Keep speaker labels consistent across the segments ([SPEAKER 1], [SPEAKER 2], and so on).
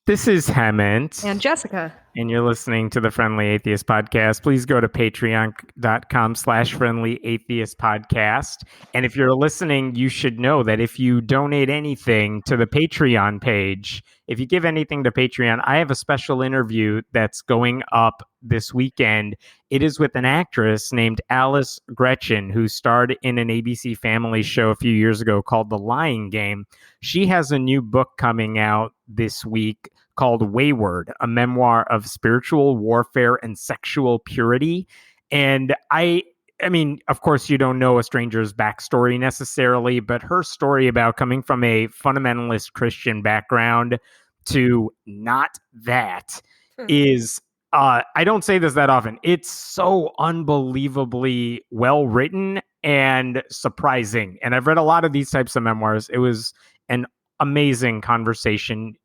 [SPEAKER 1] This is Hemant.
[SPEAKER 2] And Jessica.
[SPEAKER 1] And you're listening to the Friendly Atheist Podcast. Please go to patreon.com/Friendly Atheist Podcast. And if you're listening, you should know that if you donate anything to the Patreon page, if you give anything to Patreon, I have a special interview that's going up this weekend. It is with an actress named Alice Gretchen, who starred in an ABC Family show a few years ago called The Lying Game. She has a new book coming out this week called Wayward, a memoir of spiritual warfare and sexual purity. And I mean, of course, you don't know a stranger's backstory necessarily, but her story about coming from a fundamentalist Christian background to not that is, I don't say this that often. It's so unbelievably well written and surprising. And I've read a lot of these types of memoirs. It was an amazing conversation.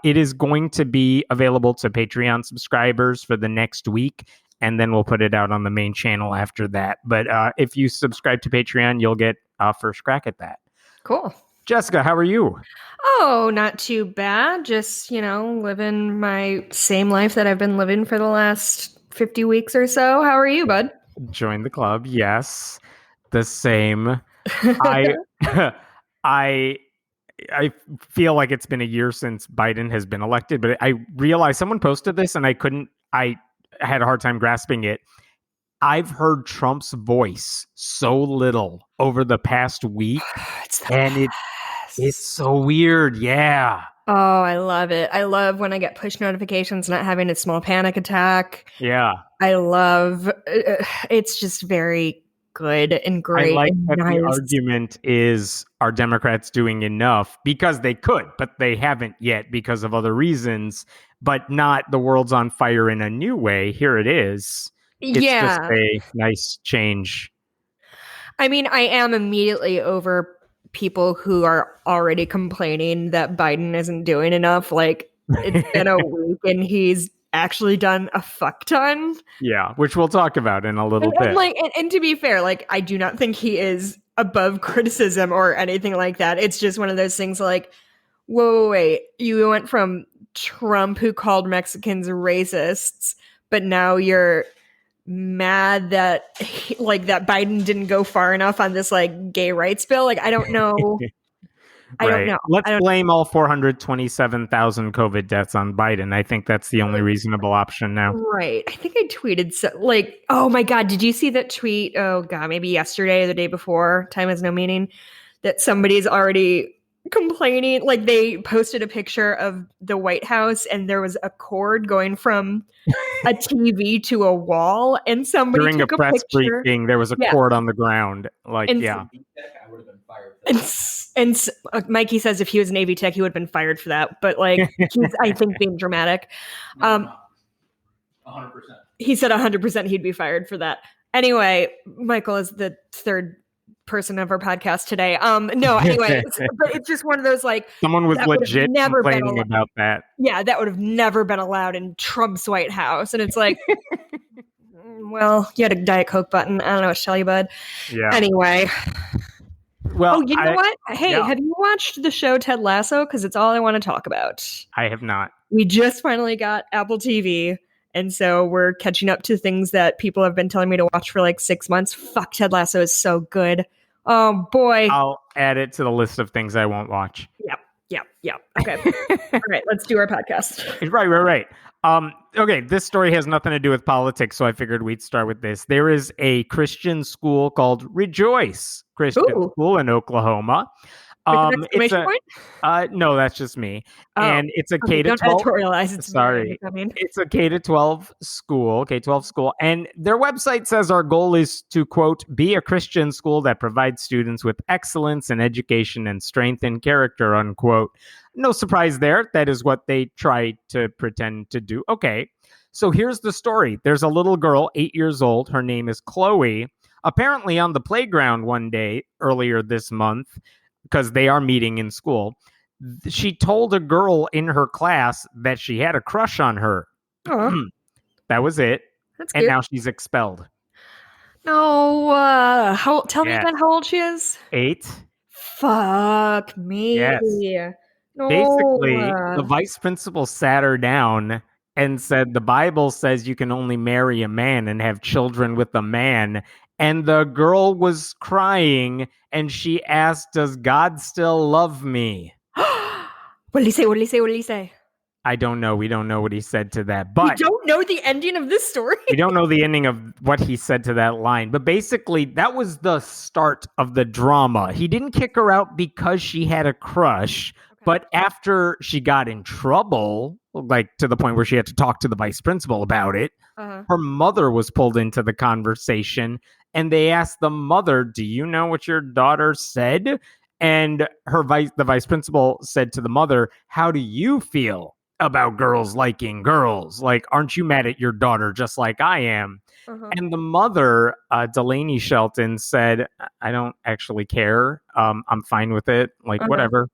[SPEAKER 1] It is going to be available to Patreon subscribers for the next week, and then we'll put it out on the main channel after that. But if you subscribe to Patreon, you'll get first crack at that.
[SPEAKER 2] Cool.
[SPEAKER 1] Jessica, how are you?
[SPEAKER 2] Oh, not too bad. Just, living my same life that I've been living for the last 50 weeks or so. How are you, bud?
[SPEAKER 1] Join the club. Yes. The same. I feel like it's been a year since Biden has been elected, but I realized someone posted this and I had a hard time grasping it. I've heard Trump's voice so little over the past week, it's so weird. Yeah.
[SPEAKER 2] Oh, I love it. I love when I get push notifications, not having a small panic attack.
[SPEAKER 1] Yeah.
[SPEAKER 2] I love it's just very good and great.
[SPEAKER 1] I like
[SPEAKER 2] and
[SPEAKER 1] that
[SPEAKER 2] nice.
[SPEAKER 1] The argument is, are Democrats doing enough? Because they could, but they haven't yet because of other reasons, but not the world's on fire in a new way. Here it is. It's just a nice change.
[SPEAKER 2] I mean, I am immediately over people who are already complaining that Biden isn't doing enough. Like, it's been a week and he's actually done a fuck ton.
[SPEAKER 1] Yeah, which we'll talk about in a little bit.
[SPEAKER 2] And to be fair, I do not think he is above criticism or anything like that. It's just one of those things like, whoa, wait, you went from Trump, who called Mexicans racists, but now you're mad that that Biden didn't go far enough on this gay rights bill. I don't know. I don't know.
[SPEAKER 1] Let's blame all 427,000 COVID deaths on Biden. I think that's the only reasonable option now.
[SPEAKER 2] Right. I think I tweeted oh my God, did you see that tweet? Oh God, maybe yesterday or the day before, time has no meaning, that somebody's already complaining. They posted a picture of the White House and there was a cord going from a TV to a wall, and somebody
[SPEAKER 1] during
[SPEAKER 2] took
[SPEAKER 1] a press
[SPEAKER 2] picture.
[SPEAKER 1] briefing, there was a cord on the ground.
[SPEAKER 2] And Mikey says if he was Navy Tech, he would have been fired for that. But he's, I think, being dramatic.
[SPEAKER 3] 100%.
[SPEAKER 2] He said 100% he'd be fired for that. Anyway, Michael is the third person of our podcast today. No, anyway, but it's just one of those
[SPEAKER 1] someone was legit complaining about that.
[SPEAKER 2] Yeah, that would have never been allowed in Trump's White House, and it's well, you had a Diet Coke button. I don't know what to tell you, bud.
[SPEAKER 1] Yeah.
[SPEAKER 2] Anyway.
[SPEAKER 1] Well,
[SPEAKER 2] you know what? Hey, have you watched the show Ted Lasso? Because it's all I want to talk about.
[SPEAKER 1] I have not.
[SPEAKER 2] We just finally got Apple TV. And so we're catching up to things that people have been telling me to watch for 6 months. Fuck, Ted Lasso is so good. Oh, boy.
[SPEAKER 1] I'll add it to the list of things I won't watch.
[SPEAKER 2] Yep. Okay. All right, let's do our podcast.
[SPEAKER 1] Right. Okay, this story has nothing to do with politics, so I figured we'd start with this. There is a Christian school called Rejoice Christian School in Oklahoma. No, that's just me.
[SPEAKER 2] Oh.
[SPEAKER 1] And it's a K to 12.
[SPEAKER 2] Don't editorialize.
[SPEAKER 1] It's a K to 12 school, K-12 school. And their website says our goal is to, quote, be a Christian school that provides students with excellence in education and strength in character, unquote. No surprise there. That is what they try to pretend to do. Okay. So here's the story. There's a little girl, 8 years old. Her name is Chloe. Apparently on the playground one day earlier this month, because they are meeting in school, she told a girl in her class that she had a crush on her. That was it.
[SPEAKER 2] That's
[SPEAKER 1] and
[SPEAKER 2] cute.
[SPEAKER 1] Now she's expelled.
[SPEAKER 2] No, tell me again how old she is.
[SPEAKER 1] 8.
[SPEAKER 2] Fuck me.
[SPEAKER 1] Yes.
[SPEAKER 2] No.
[SPEAKER 1] Basically, the vice principal sat her down and said, the Bible says you can only marry a man and have children with a man. And the girl was crying and she asked, does God still love me?
[SPEAKER 2] What did he say? What did he say? What did he say?
[SPEAKER 1] I don't know. We don't know what he said to that.
[SPEAKER 2] We
[SPEAKER 1] But
[SPEAKER 2] don't know the ending of this story.
[SPEAKER 1] we don't know the ending of what he said to that line. But basically, that was the start of the drama. He didn't kick her out because she had a crush.
[SPEAKER 2] Okay.
[SPEAKER 1] But after she got in trouble, like to the point where she had to talk to the vice principal about it, her mother was pulled into the conversation. And they asked the mother, do you know what your daughter said? And the vice principal said to the mother, how do you feel about girls liking girls? Like, aren't you mad at your daughter just like I am? And the mother, Delaney Shelton, said, I don't actually care. I'm fine with it. Like, whatever.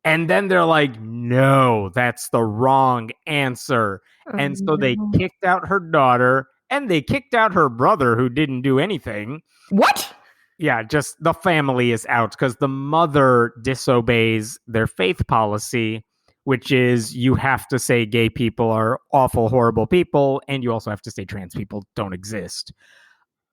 [SPEAKER 1] And then they're like, no, that's the wrong answer. And so they kicked out her daughter and they kicked out her brother who didn't do anything.
[SPEAKER 2] What?
[SPEAKER 1] Yeah, just the family is out because the mother disobeys their faith policy, which is you have to say gay people are awful, horrible people, and you also have to say trans people don't exist.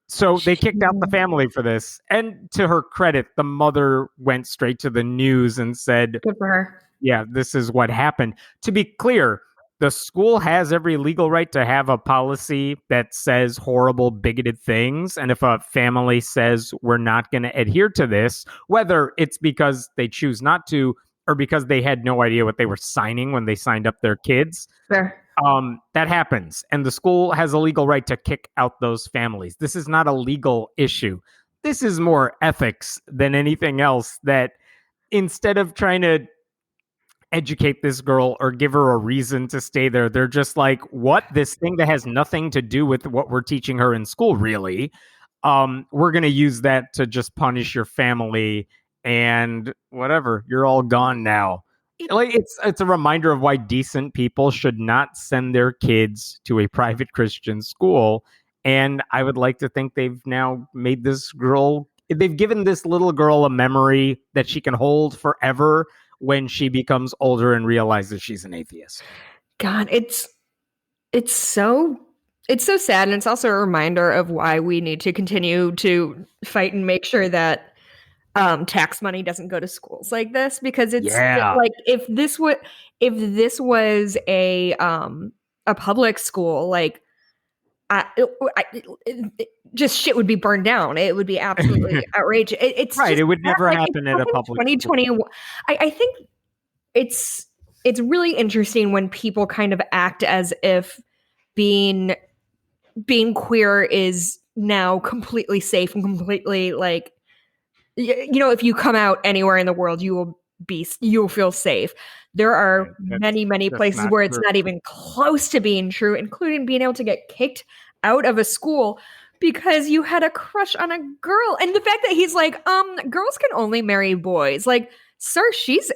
[SPEAKER 1] So they kicked out the family for this. And to her credit, the mother went straight to the news and said,
[SPEAKER 2] good for her.
[SPEAKER 1] Yeah, this is what happened. To be clear, the school has every legal right to have a policy that says horrible, bigoted things. And if a family says we're not going to adhere to this, whether it's because they choose not to or because they had no idea what they were signing when they signed up their kids, that happens. And the school has a legal right to kick out those families. This is not a legal issue. This is more ethics than anything else, that instead of trying to educate this girl or give her a reason to stay there, they're just like, what? This thing that has nothing to do with what we're teaching her in school, really. We're going to use that to just punish your family and whatever. You're all gone now. Like, it's a reminder of why decent people should not send their kids to a private Christian school. And I would like to think they've now made this girl, they've given this little girl a memory that she can hold forever when she becomes older and realizes she's an atheist.
[SPEAKER 2] God, it's so sad, and it's also a reminder of why we need to continue to fight and make sure that tax money doesn't go to schools like this, because it's like if this was a public school, like just shit would be burned down. It would be absolutely outrageous. It's
[SPEAKER 1] right.
[SPEAKER 2] Just,
[SPEAKER 1] it would never
[SPEAKER 2] like,
[SPEAKER 1] happen at a public
[SPEAKER 2] 2021. I think it's really interesting when people kind of act as if being queer is now completely safe and completely like, you know, if you come out anywhere in the world, you will feel safe. There are many places where it's not even close to being true, including being able to get kicked out of a school because you had a crush on a girl. And the fact that he's like, girls can only marry boys. Like, sir, she's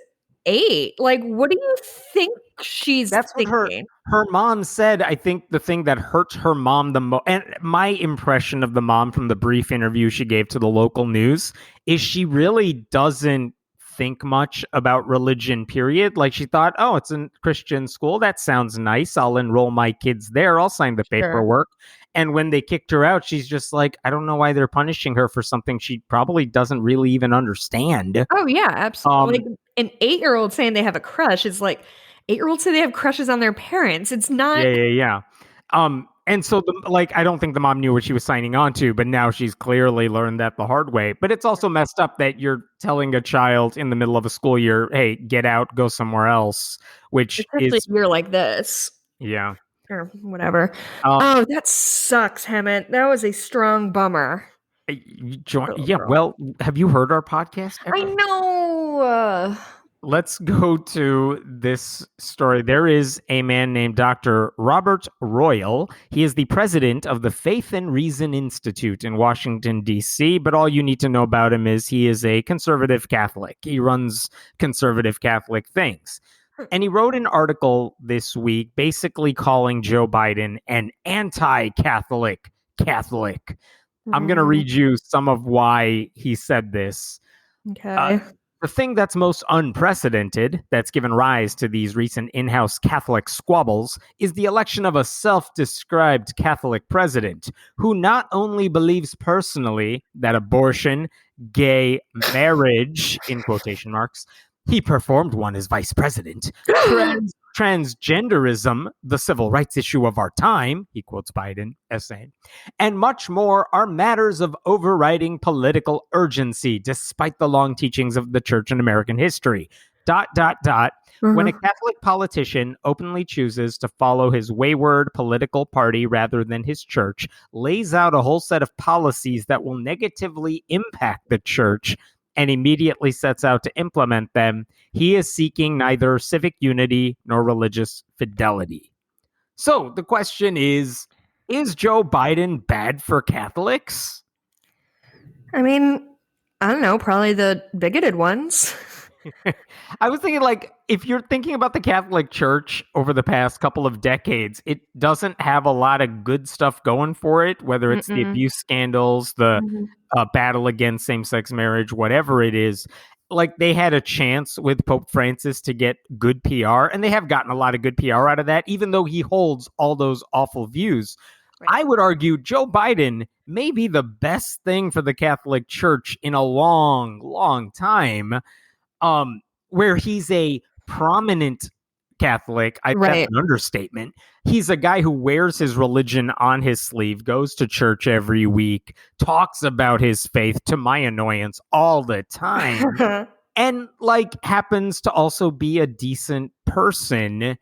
[SPEAKER 2] 8. Like, what do you think she's thinking?
[SPEAKER 1] What her mom said. I think the thing that hurts her mom the most, and my impression of the mom from the brief interview she gave to the local news, is she really doesn't think much about religion, period. Like, she thought, oh, it's a Christian school. That sounds nice. I'll enroll my kids there. I'll sign the paperwork. And when they kicked her out, she's just like, I don't know why they're punishing her for something she probably doesn't really even understand.
[SPEAKER 2] Oh, yeah, absolutely. Like, an 8-year-old saying they have a crush is like 8-year-olds say they have crushes on their parents. It's not.
[SPEAKER 1] Yeah. And so, I don't think the mom knew what she was signing on to, but now she's clearly learned that the hard way. But it's also messed up that you're telling a child in the middle of a school year, hey, get out, go somewhere else, which
[SPEAKER 2] especially if you're like this.
[SPEAKER 1] Yeah.
[SPEAKER 2] Or whatever. Oh, that sucks, Hammett. That was a strong bummer.
[SPEAKER 1] Well, have you heard our podcast ever?
[SPEAKER 2] I know.
[SPEAKER 1] Let's go to this story. There is a man named Dr. Robert Royal. He is the president of the Faith and Reason Institute in Washington, D.C., but all you need to know about him is he is a conservative Catholic. He runs conservative Catholic things. And he wrote an article this week basically calling Joe Biden an anti-Catholic Catholic. I'm going to read you some of why he said this.
[SPEAKER 2] Okay.
[SPEAKER 1] The thing that's most unprecedented, that's given rise to these recent in-house Catholic squabbles, is the election of a self-described Catholic president who not only believes personally that abortion, gay marriage, in quotation marks, he performed one as vice president, transgenderism, the civil rights issue of our time, he quotes Biden as saying, and much more are matters of overriding political urgency, despite the long teachings of the church in American history. ... When a Catholic politician openly chooses to follow his wayward political party rather than his church, lays out a whole set of policies that will negatively impact the church, and immediately sets out to implement them, he is seeking neither civic unity nor religious fidelity. So the question is Joe Biden bad for Catholics?
[SPEAKER 2] I mean, I don't know, probably the bigoted ones.
[SPEAKER 1] I was thinking, like, if you're thinking about the Catholic Church over the past couple of decades, it doesn't have a lot of good stuff going for it, whether it's the abuse scandals, the battle against same-sex marriage, whatever it is. Like, they had a chance with Pope Francis to get good PR, and they have gotten a lot of good PR out of that, even though he holds all those awful views. Right. I would argue Joe Biden may be the best thing for the Catholic Church in a long, long time. Where he's a prominent Catholic, that's an understatement. He's a guy who wears his religion on his sleeve, goes to church every week, talks about his faith, to my annoyance, all the time, and, like, happens to also be a decent person.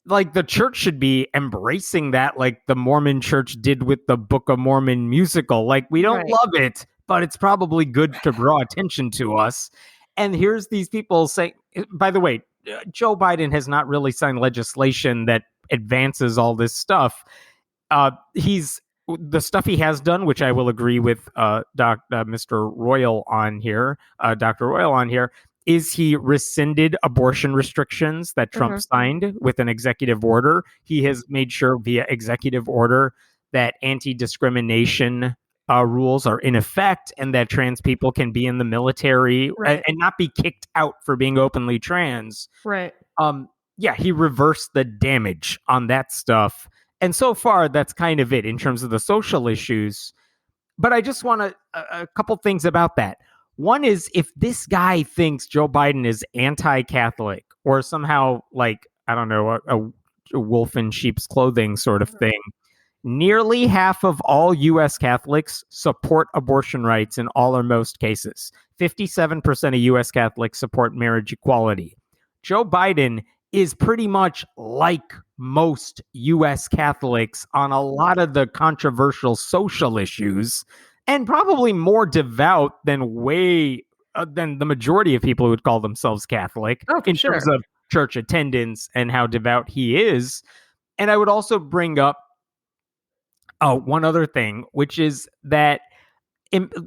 [SPEAKER 1] Like, the church should be embracing that, like the Mormon church did with the Book of Mormon musical. Like, we don't love it, but it's probably good to draw attention to us. And here's these people saying, by the way, Joe Biden has not really signed legislation that advances all this stuff. He's the stuff he has done, which I will agree with Mr. Royal on here, Dr. Royal on here, is he rescinded abortion restrictions that Trump signed with an executive order. He has made sure via executive order that anti-discrimination rules are in effect, and that trans people can be in the military and not be kicked out for being openly trans.
[SPEAKER 2] Right.
[SPEAKER 1] He reversed the damage on that stuff. And so far, that's kind of it in terms of the social issues. But I just want a couple things about that. One is, if this guy thinks Joe Biden is anti-Catholic or somehow, like, I don't know, a wolf in sheep's clothing sort of thing, nearly half of all U.S. Catholics support abortion rights in all or most cases. 57% of U.S. Catholics support marriage equality. Joe Biden is pretty much like most U.S. Catholics on a lot of the controversial social issues, and probably more devout than than the majority of people who would call themselves Catholic in terms of church attendance and how devout he is. And I would also bring up one other thing, which is that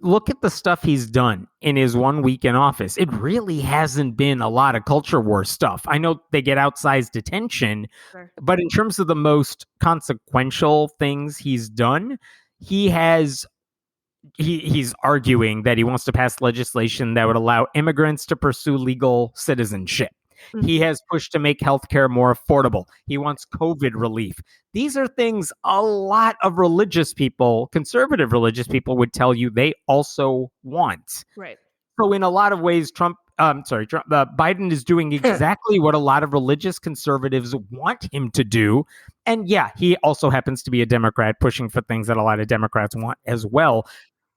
[SPEAKER 1] look at the stuff he's done in his 1 week in office. It really hasn't been a lot of culture war stuff. I know they get outsized attention, but in terms of the most consequential things he's done, he's arguing that he wants to pass legislation that would allow immigrants to pursue legal citizenship. He has pushed to make healthcare more affordable. He wants COVID relief. These are things a lot of religious people, conservative religious people, would tell you they also want.
[SPEAKER 2] Right.
[SPEAKER 1] So in a lot of ways, Biden is doing exactly what a lot of religious conservatives want him to do. And yeah, he also happens to be a Democrat, pushing for things that a lot of Democrats want as well.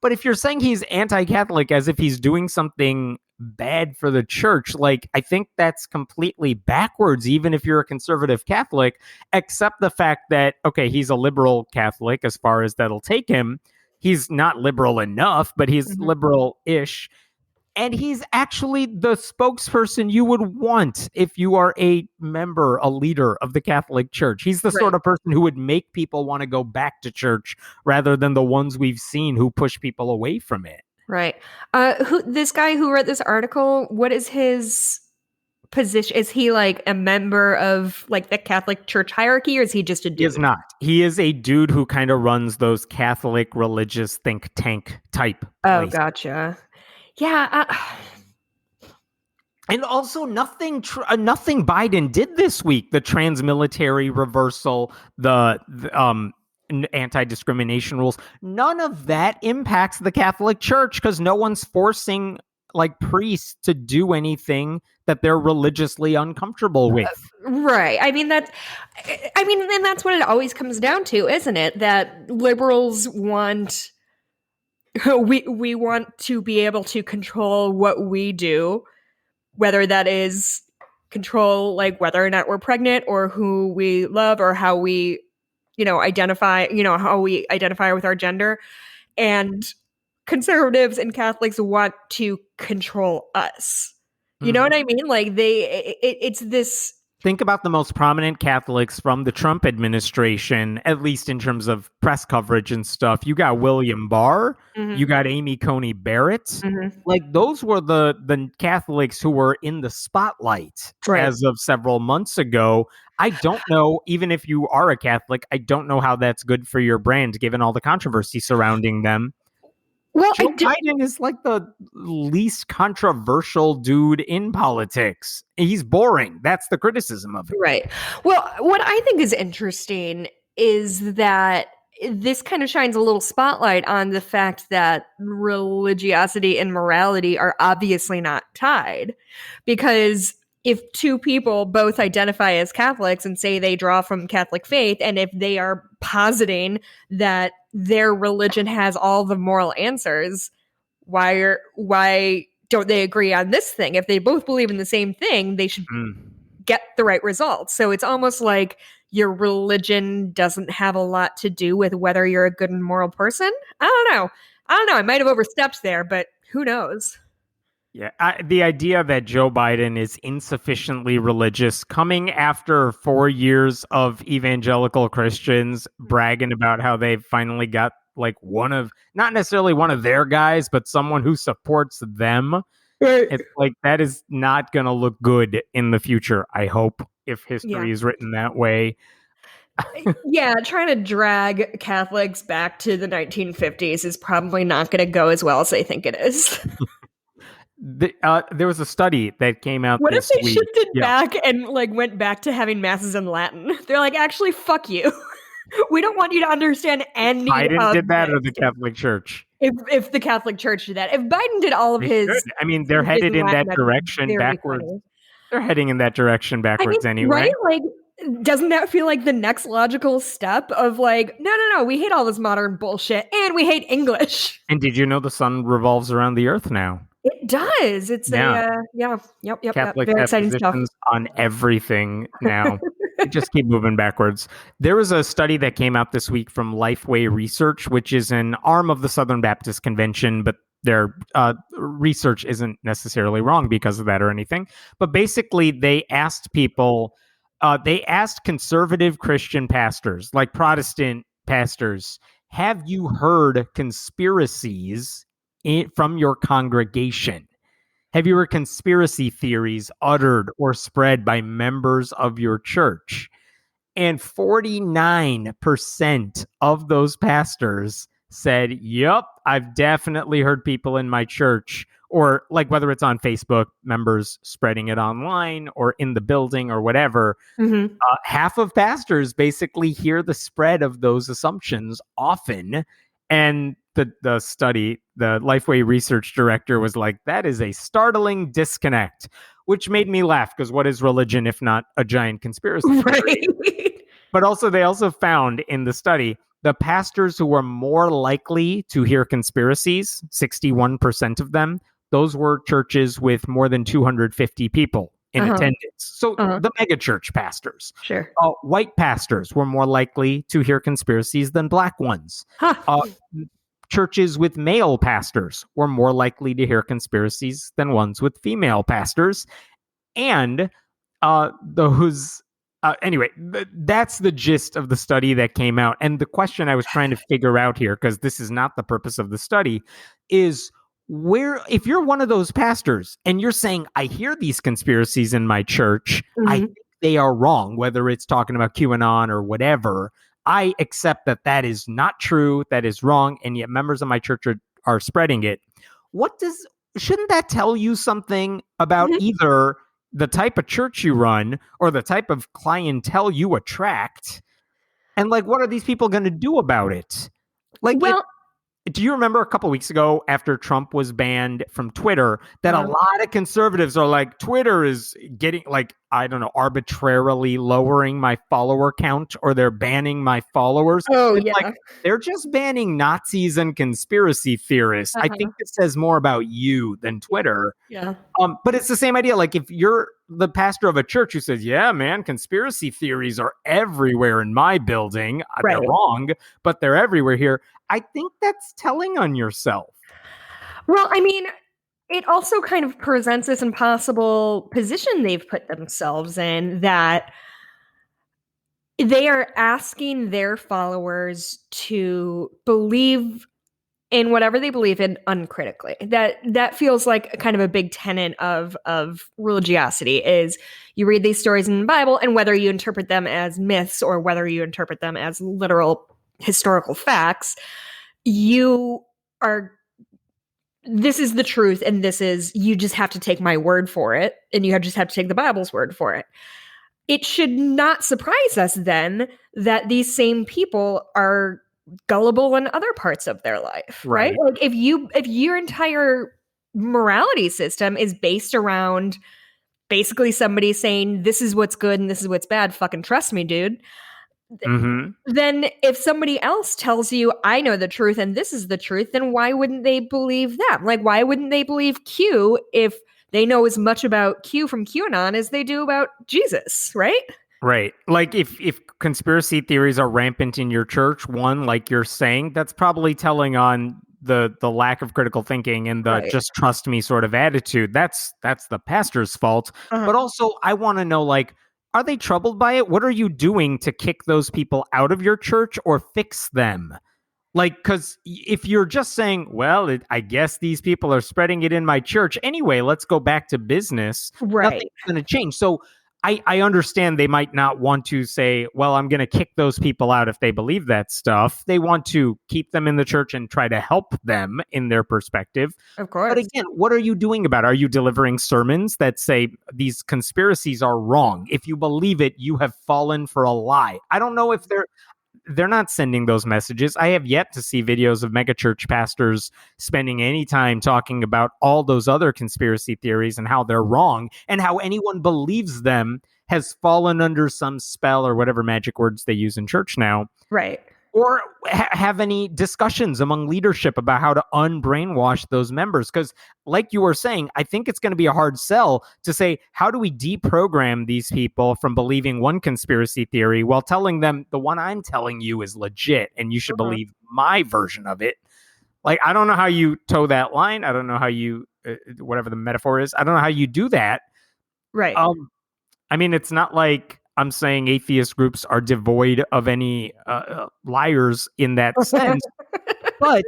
[SPEAKER 1] But if you're saying he's anti-Catholic as if he's doing something bad for the church, like, I think that's completely backwards, even if you're a conservative Catholic, except the fact that, okay, he's a liberal Catholic as far as that'll take him. He's not liberal enough, but he's liberal-ish. And he's actually the spokesperson you would want if you are a member, a leader of the Catholic Church. He's the sort of person who would make people want to go back to church rather than the ones we've seen who push people away from it.
[SPEAKER 2] Right. This guy who wrote this article, what is his position? Is he like a member of like the Catholic Church hierarchy, or is he just a dude?
[SPEAKER 1] He is not. He is a dude who kind of runs those Catholic religious think tank type places.
[SPEAKER 2] Gotcha. Yeah,
[SPEAKER 1] And also, nothing Biden did this week. The trans-military reversal, the anti-discrimination rules. None of that impacts the Catholic Church because no one's forcing like priests to do anything that they're religiously uncomfortable with.
[SPEAKER 2] Right. And that's what it always comes down to, isn't it? That liberals want we want to be able to control what we do, whether that is control like whether or not we're pregnant or who we love or how we identify with our gender. And conservatives and Catholics want to control us. You know what I mean? Like it's this.
[SPEAKER 1] Think about the most prominent Catholics from the Trump administration, at least in terms of press coverage and stuff. You got William Barr, you got Amy Coney Barrett. Like those were the Catholics who were in the spotlight as of several months ago. I don't know, even if you are a Catholic, I don't know how that's good for your brand, given all the controversy surrounding them. Well, Joe Biden is like the least controversial dude in politics. He's boring. That's the criticism of it.
[SPEAKER 2] Right. Well, what I think is interesting is that this kind of shines a little spotlight on the fact that religiosity and morality are obviously not tied. Because if two people both identify as Catholics and say they draw from Catholic faith, and if they are positing that their religion has all the moral answers, why don't they agree on this thing? If they both believe in the same thing, they should get the right results. So it's almost like your religion doesn't have a lot to do with whether you're a good and moral person. I don't know. I might have overstepped there, but who knows?
[SPEAKER 1] Yeah, the idea that Joe Biden is insufficiently religious, coming after 4 years of evangelical Christians bragging about how they finally got like not necessarily one of their guys, but someone who supports them. Right. It's like that is not going to look good in the future, I hope, if history is written that way.
[SPEAKER 2] Yeah, trying to drag Catholics back to the 1950s is probably not going to go as well as they think it is.
[SPEAKER 1] There was a study that came out this week.
[SPEAKER 2] What if they shifted back and like went back to having masses in Latin? They're like, actually, fuck you. We don't want you to understand any of
[SPEAKER 1] Biden did that, or the Catholic Church?
[SPEAKER 2] If the Catholic Church did that. If Biden did all of his...
[SPEAKER 1] I mean, they're headed in that direction backwards. They're heading in that direction backwards anyway.
[SPEAKER 2] Right? Like, doesn't that feel like the next logical step of like, no, we hate all this modern bullshit, and we hate English.
[SPEAKER 1] And did you know the sun revolves around the earth now?
[SPEAKER 2] It does. It's yep.
[SPEAKER 1] Catholic
[SPEAKER 2] very exciting stuff
[SPEAKER 1] on everything now. Just keep moving backwards. There was a study that came out this week from Lifeway Research, which is an arm of the Southern Baptist Convention, but their research isn't necessarily wrong because of that or anything. But basically, they asked people, they asked conservative Christian pastors, like Protestant pastors, have you heard conspiracies from your congregation? Have you heard conspiracy theories uttered or spread by members of your church? And 49% of those pastors said, yep, I've definitely heard people in my church, or like whether it's on Facebook, members spreading it online or in the building or whatever. Half of pastors basically hear the spread of those assumptions often. And the study, the Lifeway research director was like, that is a startling disconnect, which made me laugh because what is religion if not a giant conspiracy theory? Right. But also, they also found in the study, the pastors who were more likely to hear conspiracies, 61% of them, those were churches with more than 250 people in attendance. So the megachurch pastors.
[SPEAKER 2] Sure.
[SPEAKER 1] White pastors were more likely to hear conspiracies than black ones. Churches with male pastors were more likely to hear conspiracies than ones with female pastors. And anyway, that's the gist of the study that came out. And the question I was trying to figure out here, because this is not the purpose of the study, is if you're one of those pastors and you're saying, I hear these conspiracies in my church, I think they are wrong, whether it's talking about QAnon or whatever, I accept that is not true, that is wrong, and yet members of my church are spreading it. What does shouldn't that tell you something about
[SPEAKER 2] Mhm.
[SPEAKER 1] either the type of church you run or the type of clientele you attract? And like, what are these people going to do about it? Like,
[SPEAKER 2] Well,
[SPEAKER 1] do you remember a couple weeks ago after Trump was banned from Twitter that a
[SPEAKER 2] uh,
[SPEAKER 1] lot of conservatives are like, Twitter is getting like, I don't know, arbitrarily lowering my follower count, or they're banning my followers?
[SPEAKER 2] oh
[SPEAKER 1] It's like,
[SPEAKER 2] yeah.
[SPEAKER 1] they're just banning Nazis and conspiracy theorists. I
[SPEAKER 2] Uh-huh.
[SPEAKER 1] think this says more about you than Twitter.
[SPEAKER 2] Yeah.
[SPEAKER 1] But it's the same idea. Like, if you're the pastor of a church who says, yeah, man, conspiracy theories are everywhere in my building, they're
[SPEAKER 2] Right.
[SPEAKER 1] wrong, but they're everywhere here. I think that's telling on yourself.
[SPEAKER 2] Well, I mean, it also kind of presents this impossible position they've put themselves in, that they are asking their followers to believe in whatever they believe in uncritically. That feels like kind of a big tenet of religiosity, is you read these stories in the Bible, and whether you interpret them as myths or whether you interpret them as literal historical facts, you are this is the truth, and this is, you just have to take my word for it, and just have to take the Bible's word for it. It should not surprise us then that these same people are gullible in other parts of their life, right?
[SPEAKER 1] Right.
[SPEAKER 2] Like, if your entire morality system is based around basically somebody saying this is what's good and this is what's bad, fucking trust me, dude.
[SPEAKER 1] Mm-hmm.
[SPEAKER 2] Then if somebody else tells you I know the truth and this is the truth, then why wouldn't they believe that? Like, why wouldn't they believe Q if they know as much about Q from QAnon as they do about Jesus, right?
[SPEAKER 1] Right. Like, if conspiracy theories are rampant in your church, one, like you're saying, that's probably telling on the lack of critical thinking and the
[SPEAKER 2] Right.
[SPEAKER 1] just trust me sort of attitude. That's the pastor's fault.
[SPEAKER 2] Uh-huh.
[SPEAKER 1] But also, I want to know, like, are they troubled by it? What are you doing to kick those people out of your church or fix them? Like, because if you're just saying, well, I guess these people are spreading it in my church anyway, let's go back to business,
[SPEAKER 2] Right.
[SPEAKER 1] nothing's going to change. So I understand they might not want to say, well, I'm going to kick those people out if they believe that stuff. They want to keep them in the church and try to help them in their perspective.
[SPEAKER 2] Of
[SPEAKER 1] But
[SPEAKER 2] course.
[SPEAKER 1] again, what are you doing about it? Are you delivering sermons that say these conspiracies are wrong? If you believe it, you have fallen for a lie. I don't know if they're not sending those messages. I have yet to see videos of megachurch pastors spending any time talking about all those other conspiracy theories and how they're wrong and how anyone believes them has fallen under some spell or whatever magic words they use in church now,
[SPEAKER 2] Right.
[SPEAKER 1] or have any discussions among leadership about how to unbrainwash those members. Because, like you were saying, I think it's going to be a hard sell to say, how do we deprogram these people from believing one conspiracy theory while telling them the one I'm telling you is legit and you should
[SPEAKER 2] Uh-huh.
[SPEAKER 1] believe my version of it? Like, I don't know how you toe that line. I don't know how you, whatever the metaphor is, I don't know how you do that.
[SPEAKER 2] Right.
[SPEAKER 1] I mean, it's not like I'm saying atheist groups are devoid of any liars in that sense, but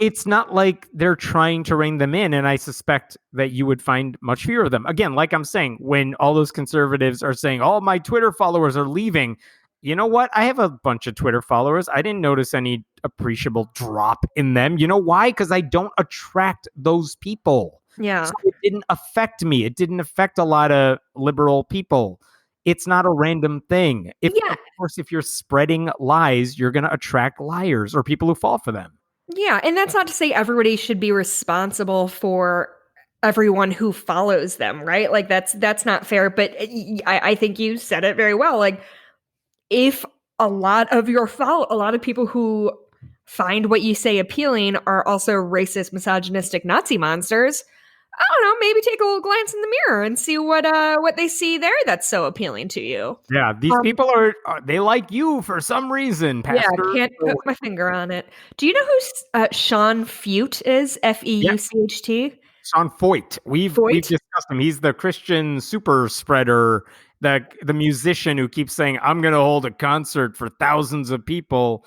[SPEAKER 1] it's not like they're trying to rein them in. And I suspect that you would find much fewer of them. Again, like I'm saying, when all those conservatives are saying, all my Twitter followers are leaving, you know what? I have a bunch of Twitter followers. I didn't notice any appreciable drop in them. You know why? Because I don't attract those people.
[SPEAKER 2] Yeah.
[SPEAKER 1] So it didn't affect me. It didn't affect a lot of liberal people. It's not a random thing. If,
[SPEAKER 2] Yeah.
[SPEAKER 1] of course, if you're spreading lies, you're going to attract liars or people who fall for them.
[SPEAKER 2] Yeah. And that's not to say everybody should be responsible for everyone who follows them, right? Like, that's not fair. But I think you said it very well. Like, if a lot of a lot of people who find what you say appealing are also racist, misogynistic Nazi monsters, I don't know, maybe take a little glance in the mirror and see what they see there that's so appealing to you.
[SPEAKER 1] Yeah, these
[SPEAKER 2] Um,
[SPEAKER 1] people they like you for some reason,
[SPEAKER 2] yeah,
[SPEAKER 1] Pastor.
[SPEAKER 2] can't put my finger on it. Do you know who Sean Feucht is?
[SPEAKER 1] Yeah,
[SPEAKER 2] Feucht?
[SPEAKER 1] Sean Foyt. We've
[SPEAKER 2] Foyt?
[SPEAKER 1] discussed him. He's the Christian super spreader, the musician who keeps saying, "I'm going to hold a concert for thousands of people.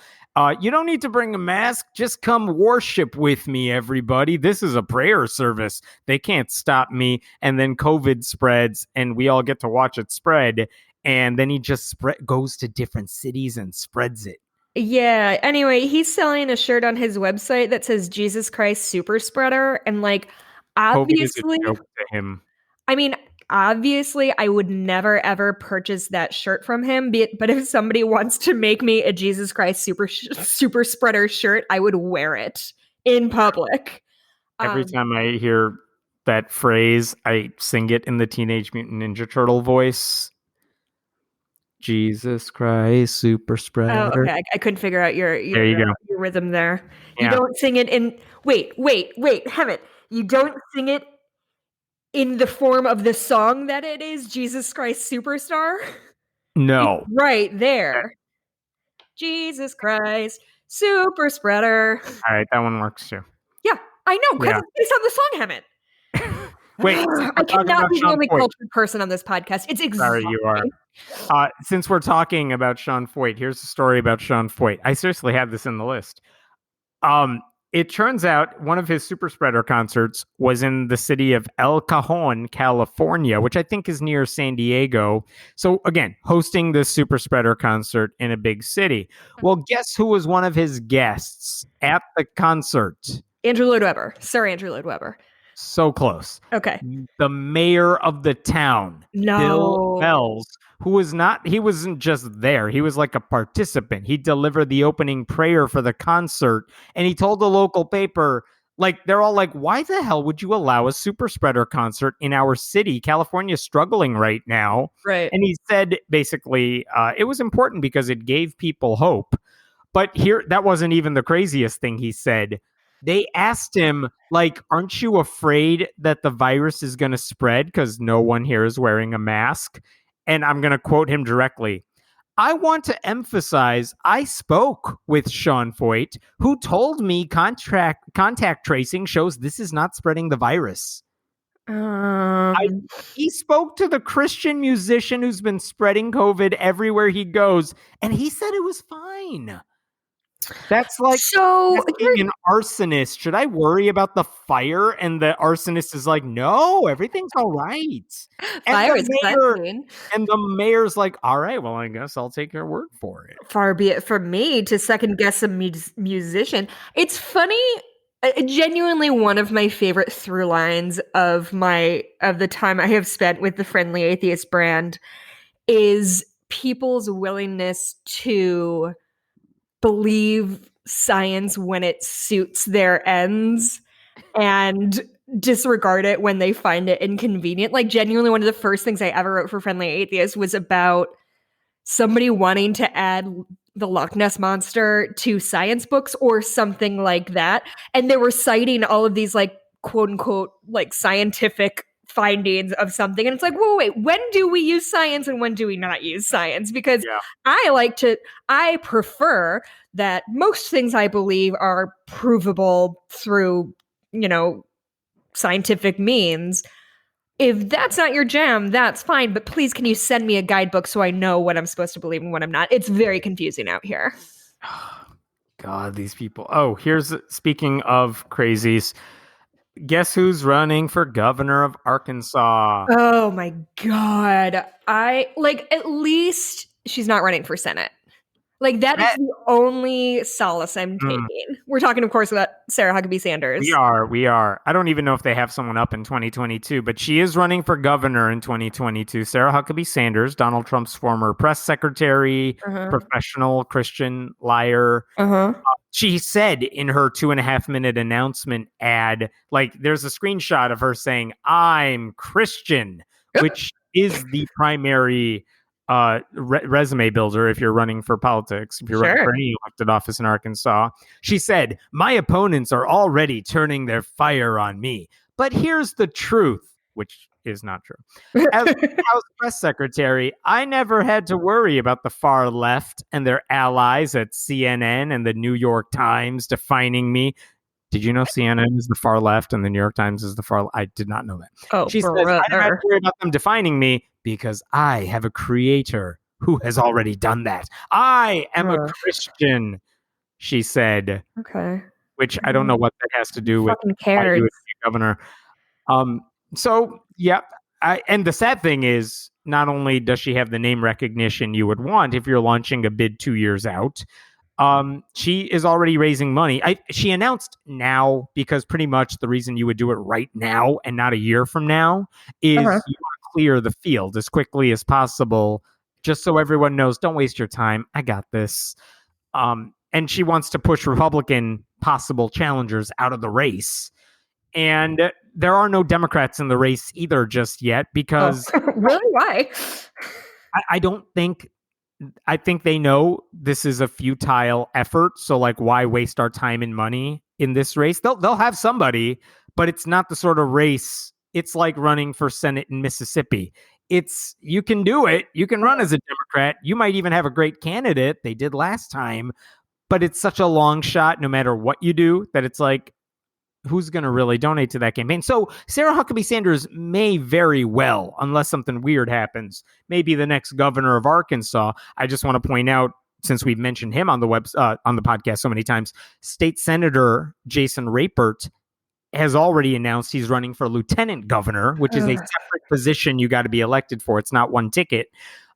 [SPEAKER 1] You don't need to bring a mask. Just come worship with me, everybody. This is a prayer service. They can't stop me." And then COVID spreads, and we all get to watch it spread. And then he just goes to different cities and spreads it.
[SPEAKER 2] Yeah. Anyway, he's selling a shirt on his website that says Jesus Christ Super Spreader, and like,
[SPEAKER 1] COVID is a
[SPEAKER 2] Obviously,
[SPEAKER 1] joke to him.
[SPEAKER 2] I mean, obviously, I would never ever purchase that shirt from him. But if somebody wants to make me a Jesus Christ super spreader shirt, I would wear it in public.
[SPEAKER 1] Every time I hear that phrase, I sing it in the Teenage Mutant Ninja Turtle voice. Jesus Christ, super spreader.
[SPEAKER 2] Oh, okay. I couldn't figure out
[SPEAKER 1] There you go.
[SPEAKER 2] your rhythm there. You
[SPEAKER 1] Yeah.
[SPEAKER 2] don't sing it in. Wait, Hammett. You don't sing it in the form of the song that it is, Jesus Christ Superstar?
[SPEAKER 1] No.
[SPEAKER 2] It's right there. Jesus Christ Super Spreader.
[SPEAKER 1] All right, that one works too.
[SPEAKER 2] Yeah, I know, because
[SPEAKER 1] Yeah.
[SPEAKER 2] it's based on the song, Hammett.
[SPEAKER 1] Wait,
[SPEAKER 2] I cannot be the
[SPEAKER 1] Sean
[SPEAKER 2] only
[SPEAKER 1] Foyt.
[SPEAKER 2] cultured person on this podcast. It's exhausting.
[SPEAKER 1] Sorry, you are. Since we're talking about Sean Foyt, here's a story about Sean Foyt. I seriously had this in the list. It turns out one of his super spreader concerts was in the city of El Cajon, California, which I think is near San Diego. So again, hosting this super spreader concert in a big city. Well, guess who was one of his guests at the concert?
[SPEAKER 2] Andrew Lloyd Webber. Sir Andrew Lloyd Webber.
[SPEAKER 1] So close.
[SPEAKER 2] Okay.
[SPEAKER 1] The mayor of the town,
[SPEAKER 2] No.
[SPEAKER 1] Bill Wells, he wasn't just there. He was like a participant. He delivered the opening prayer for the concert, and he told the local paper, like, they're all like, why the hell would you allow a super spreader concert in our city? California's struggling right now.
[SPEAKER 2] Right.
[SPEAKER 1] And he said, basically, it was important because it gave people hope. But here, that wasn't even the craziest thing he said. They asked him, like, aren't you afraid that the virus is going to spread because no one here is wearing a mask? And I'm going to quote him directly. I want to emphasize I spoke with Sean Foyt, who told me contact tracing shows this is not spreading the virus. He spoke to the Christian musician who's been spreading COVID everywhere he goes, and he said it was fine. That's like being an arsonist. Should I worry about the fire? And the arsonist is like, no, everything's all right.
[SPEAKER 2] Fire is cleansing.
[SPEAKER 1] And the mayor's like, all right, well, I guess I'll take your word for it.
[SPEAKER 2] Far be it from me to second guess a musician. It's funny. Genuinely, one of my favorite through lines of the time I have spent with the Friendly Atheist brand is people's willingness to believe science when it suits their ends and disregard it when they find it inconvenient. Like, genuinely, one of the first things I ever wrote for Friendly Atheist was about somebody wanting to add the Loch Ness Monster to science books or something like that. And they were citing all of these, like, quote unquote, like, scientific findings of something. And it's like, whoa, wait, when do we use science and when do we not use science? Because I prefer that most things I believe are provable through, scientific means. If that's not your jam, that's fine. But please, can you send me a guidebook so I know what I'm supposed to believe and what I'm not? It's very confusing out here.
[SPEAKER 1] God, these people. Oh, speaking of crazies. Guess who's running for governor of Arkansas?
[SPEAKER 2] Oh my God. At least she's not running for Senate. Like, that is the only solace I'm taking. We're talking, of course, about Sarah Huckabee Sanders.
[SPEAKER 1] We are. I don't even know if they have someone up in 2022, but she is running for governor in 2022. Sarah Huckabee Sanders, Donald Trump's former press secretary, professional Christian liar. She said in her 2.5-minute announcement ad, like, there's a screenshot of her saying, I'm Christian, which is the primary resume builder if you're running for politics, if you're running for any elected office in Arkansas. She said, my opponents are already turning their fire on me. But here's the truth, which is not true. As House press secretary, I never had to worry about the far left and their allies at CNN and the New York Times defining me. Did you know CNN is the far left and the New York Times is the far left? I did not know that.
[SPEAKER 2] Oh,
[SPEAKER 1] she says, I never had to worry about them defining me because I have a creator who has already done that. I am a Christian, she said.
[SPEAKER 2] Okay.
[SPEAKER 1] Which I don't know what that has to do with
[SPEAKER 2] why you would
[SPEAKER 1] be governor. So, yeah. And the sad thing is, not only does she have the name recognition you would want if you're launching a bid 2 years out, She is already raising money. She announced now because pretty much the reason you would do it right now and not a year from now
[SPEAKER 2] Uh-huh.
[SPEAKER 1] is you want to clear the field as quickly as possible, just so everyone knows, don't waste your time. I got this. And she wants to push Republican possible challengers out of the race. And there are no Democrats in the race either just yet
[SPEAKER 2] Oh,
[SPEAKER 1] because
[SPEAKER 2] really? Why?
[SPEAKER 1] I don't think I think they know this is a futile effort. So like why waste our time and money in this race? They'll have somebody, but it's not the sort of race. It's like running for Senate in Mississippi. It's you can do it. You can run as a Democrat. You might even have a great candidate. They did last time, but it's such a long shot no matter what you do that it's like who's going to really donate to that campaign? So Sarah Huckabee Sanders may very well, unless something weird happens, maybe the next governor of Arkansas. I just want to point out, since we've mentioned him on the on the podcast so many times, State Senator Jason Rapert has already announced he's running for lieutenant governor, which is a separate position you got to be elected for. It's not one ticket.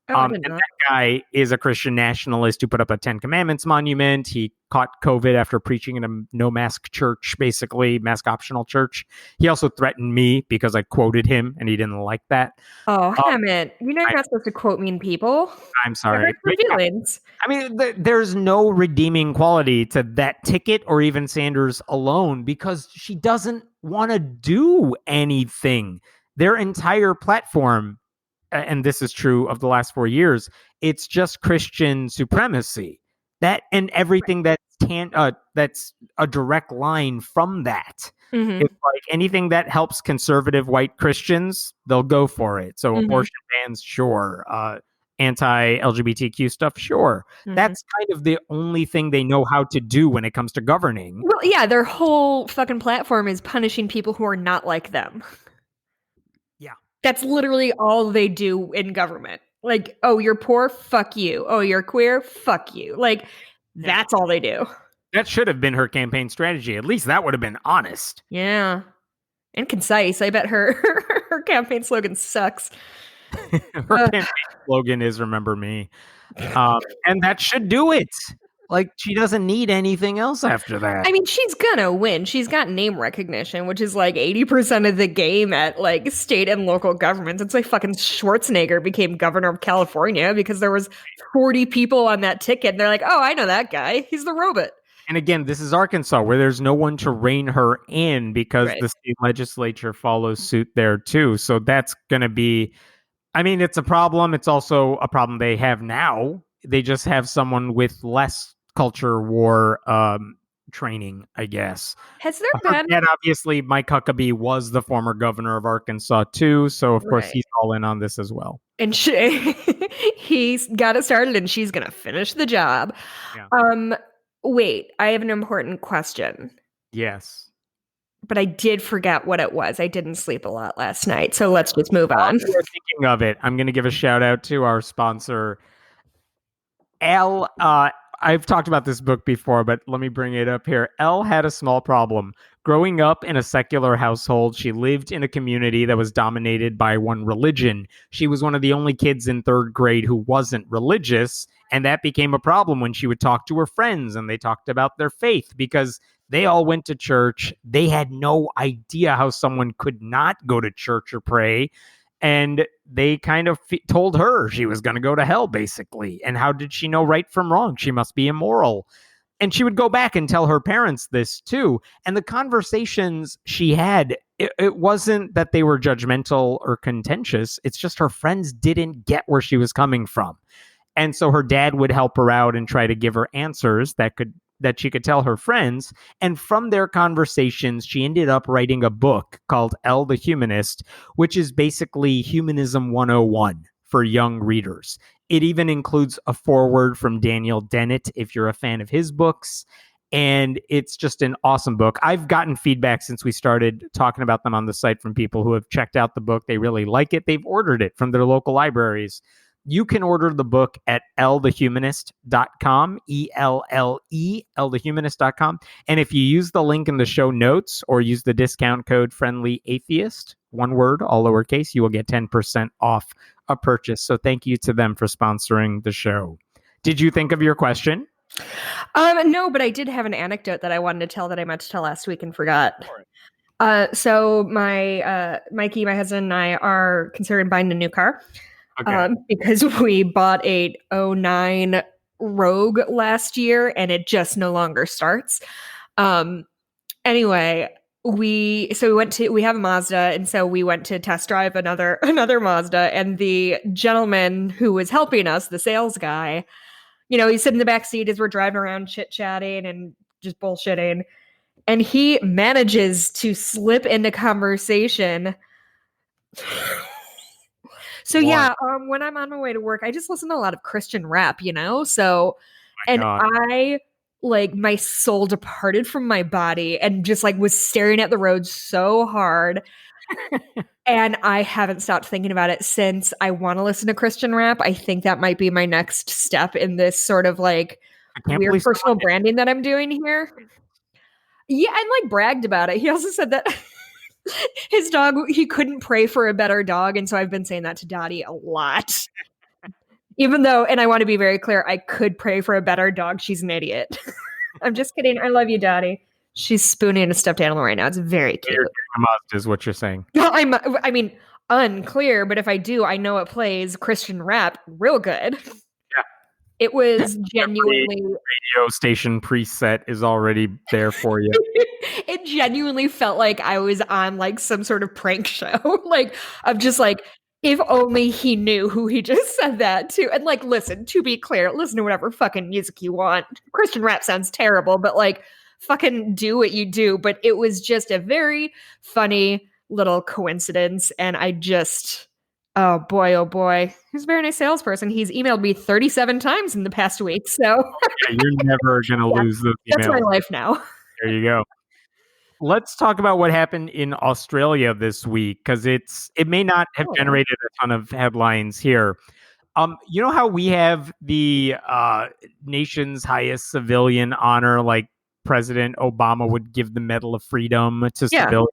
[SPEAKER 1] And that guy is a Christian nationalist who put up a Ten Commandments monument. He caught COVID after preaching in a no mask church, basically mask optional church. He also threatened me because I quoted him and he didn't like that.
[SPEAKER 2] Oh, Hammett, you're not supposed to quote mean people.
[SPEAKER 1] I'm sorry.
[SPEAKER 2] Feelings.
[SPEAKER 1] I mean, there's no redeeming quality to that ticket or even Sanders alone because she doesn't want to do anything. Their entire platform, and this is true of the last 4 years, it's just Christian supremacy. That and everything that's a direct line from that.
[SPEAKER 2] Mm-hmm.
[SPEAKER 1] It's like anything that helps conservative white Christians, they'll go for it. So abortion bans, sure. Anti-LGBTQ stuff, sure. That's kind of the only thing they know how to do when it comes to governing.
[SPEAKER 2] Well, yeah, their whole fucking platform is punishing people who are not like them.
[SPEAKER 1] Yeah.
[SPEAKER 2] That's literally all they do in government. Like, oh, you're poor? Fuck you. Oh, you're queer? Fuck you. Like, that's all they do.
[SPEAKER 1] That should have been her campaign strategy. At least that would have been honest.
[SPEAKER 2] Yeah. And concise. I bet her campaign slogan sucks.
[SPEAKER 1] Her campaign slogan is "Remember Me," and that should do it. Like she doesn't need anything else after that.
[SPEAKER 2] I mean, she's gonna win. She's got name recognition, which is like 80% of the game at like state and local governments. It's like fucking Schwarzenegger became governor of California because there was 40 people on that ticket, and they're like, "Oh, I know that guy. He's the robot."
[SPEAKER 1] And again, this is Arkansas, where there's no one to rein her in because the state legislature follows suit there too. So that's going to be, I mean, it's a problem. It's also a problem they have now. They just have someone with less culture war training, I guess.
[SPEAKER 2] Has there been?
[SPEAKER 1] And obviously, Mike Huckabee was the former governor of Arkansas too. So of course, he's all in on this as well.
[SPEAKER 2] And he's got it started, and she's going to finish the job. Yeah. Wait, I have an important question.
[SPEAKER 1] Yes.
[SPEAKER 2] But I did forget what it was. I didn't sleep a lot last night. So let's just move on.
[SPEAKER 1] While you're thinking of it, I'm going to give a shout out to our sponsor, Elle. I've talked about this book before, but let me bring it up here. Elle had a small problem. Growing up in a secular household, she lived in a community that was dominated by one religion. She was one of the only kids in third grade who wasn't religious, and that became a problem when she would talk to her friends and they talked about their faith because they all went to church. They had no idea how someone could not go to church or pray. And they kind of told her she was going to go to hell, basically. And how did she know right from wrong? She must be immoral. And she would go back and tell her parents this too. And the conversations she had, it wasn't that they were judgmental or contentious. It's just her friends didn't get where she was coming from. And so her dad would help her out and try to give her answers that she could tell her friends. And from their conversations, she ended up writing a book called Elle the Humanist, which is basically Humanism 101 for young readers. It even includes a foreword from Daniel Dennett, if you're a fan of his books. And it's just an awesome book. I've gotten feedback since we started talking about them on the site from people who have checked out the book. They really like it. They've ordered it from their local libraries. You can order the book at ellethehumanist.com, E-L-L-E, ellethehumanist.com. And if you use the link in the show notes or use the discount code Friendly Atheist, one word, all lowercase, you will get 10% off a purchase. So thank you to them for sponsoring the show. Did you think of your question?
[SPEAKER 2] No, but I did have an anecdote that I wanted to tell that I meant to tell last week and forgot.
[SPEAKER 1] For it.
[SPEAKER 2] So my Mikey, my husband, and I are considering buying a new car.
[SPEAKER 1] Okay.
[SPEAKER 2] Because we bought a '09 Rogue last year and it just no longer starts. Anyway, we have a Mazda, and so we went to test drive another Mazda, and the gentleman who was helping us, the sales guy, he's sitting in the back seat as we're driving around chit-chatting and just bullshitting, and he manages to slip into conversation. So yeah, when I'm on my way to work, I just listen to a lot of Christian rap, So, and
[SPEAKER 1] God.
[SPEAKER 2] I like my soul departed from my body and just like was staring at the road so hard. And I haven't stopped thinking about it since. I want to listen to Christian rap. I think that might be my next step in this sort of like weird personal branding that I'm doing here. Yeah, and like bragged about it. He also said that his dog, he couldn't pray for a better dog. And so I've been saying that to Dottie a lot. Even though, and I want to be very clear, I could pray for a better dog. She's an idiot. I'm just kidding. I love you, Dottie. She's spooning a stuffed animal right now. It's very cute.
[SPEAKER 1] Is what you're saying.
[SPEAKER 2] I mean, unclear, but if I do, I know it plays Christian rap real good.
[SPEAKER 1] Yeah.
[SPEAKER 2] It was genuinely...
[SPEAKER 1] radio station preset is already there for you.
[SPEAKER 2] It genuinely felt like I was on like some sort of prank show. Like, I'm just like, if only he knew who he just said that to. And like, listen, to be clear, listen to whatever fucking music you want. Christian rap sounds terrible, but like, fucking do what you do. But it was just a very funny little coincidence. And I just, oh boy. He's a very nice salesperson. He's emailed me 37 times in the past week. So
[SPEAKER 1] yeah, you're never going to lose those emails.
[SPEAKER 2] That's my life now.
[SPEAKER 1] There you go. Let's talk about what happened in Australia this week, because it may not have generated a ton of headlines here. You know how we have the nation's highest civilian honor, like President Obama would give the Medal of Freedom to civilians,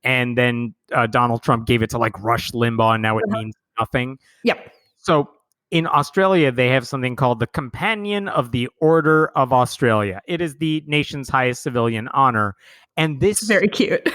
[SPEAKER 1] and then Donald Trump gave it to like Rush Limbaugh, and now it means nothing.
[SPEAKER 2] Yep.
[SPEAKER 1] So in Australia, they have something called the Companion of the Order of Australia. It is the nation's highest civilian honor. And this
[SPEAKER 2] is very cute.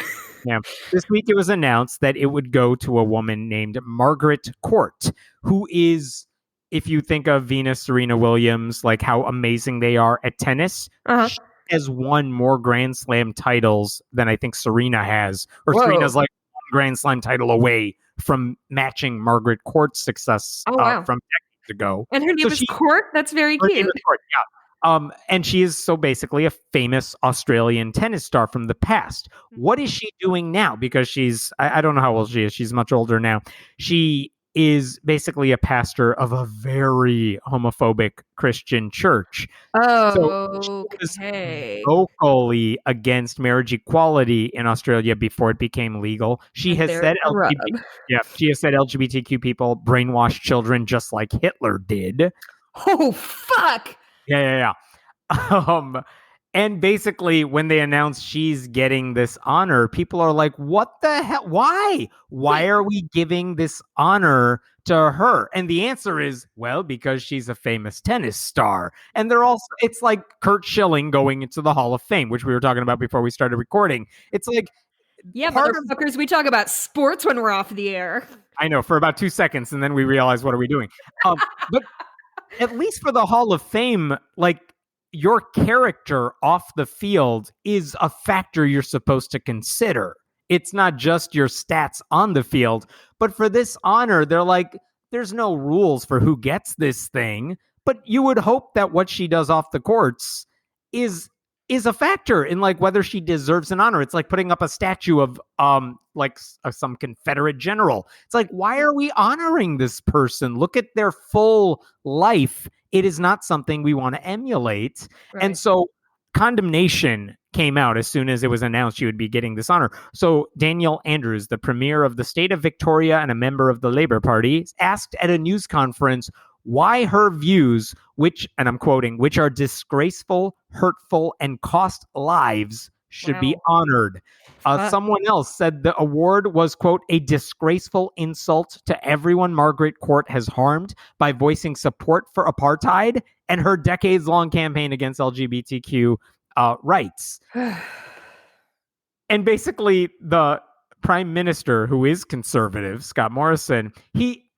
[SPEAKER 1] Yeah. This week it was announced that it would go to a woman named Margaret Court, who is, if you think of Venus, Serena Williams, like how amazing they are at tennis, she has won more Grand Slam titles than I think Serena has. Or Serena's like one Grand Slam title away from matching Margaret Court's success from decades ago.
[SPEAKER 2] And her name is Court? That's very cute.
[SPEAKER 1] Court, yeah. And she is so basically a famous Australian tennis star from the past. What is she doing now? Because I don't know how old she is. She's much older now. She is basically a pastor of a very homophobic Christian church.
[SPEAKER 2] So
[SPEAKER 1] she was vocally against marriage equality in Australia before it became legal. She has said LGBTQ people brainwash children just like Hitler did.
[SPEAKER 2] Oh, fuck.
[SPEAKER 1] Yeah. And basically, when they announced she's getting this honor, people are like, what the hell? Why? Why are we giving this honor to her? And the answer is, well, because she's a famous tennis star. And it's like Kurt Schilling going into the Hall of Fame, which we were talking about before we started recording. It's like,
[SPEAKER 2] yeah, motherfuckers, we talk about sports when we're off the air.
[SPEAKER 1] I know, for about 2 seconds, and then we realize, what are we doing? But at least for the Hall of Fame, like, your character off the field is a factor you're supposed to consider. It's not just your stats on the field. But for this honor, they're like, there's no rules for who gets this thing. But you would hope that what she does off the courts is a factor in like whether she deserves an honor. It's like putting up a statue of some Confederate general. It's like, why are we honoring this person? Look at their full life. It is not something we want to emulate. Right. And so condemnation came out as soon as it was announced she would be getting this honor. So Daniel Andrews, the premier of the state of Victoria and a member of the Labour Party, asked at a news conference why her views, which, and I'm quoting, which are disgraceful, hurtful, and cost lives, should be honored. Someone else said the award was, quote, a disgraceful insult to everyone Margaret Court has harmed by voicing support for apartheid and her decades-long campaign against LGBTQ rights. And basically, the prime minister, who is conservative, Scott Morrison,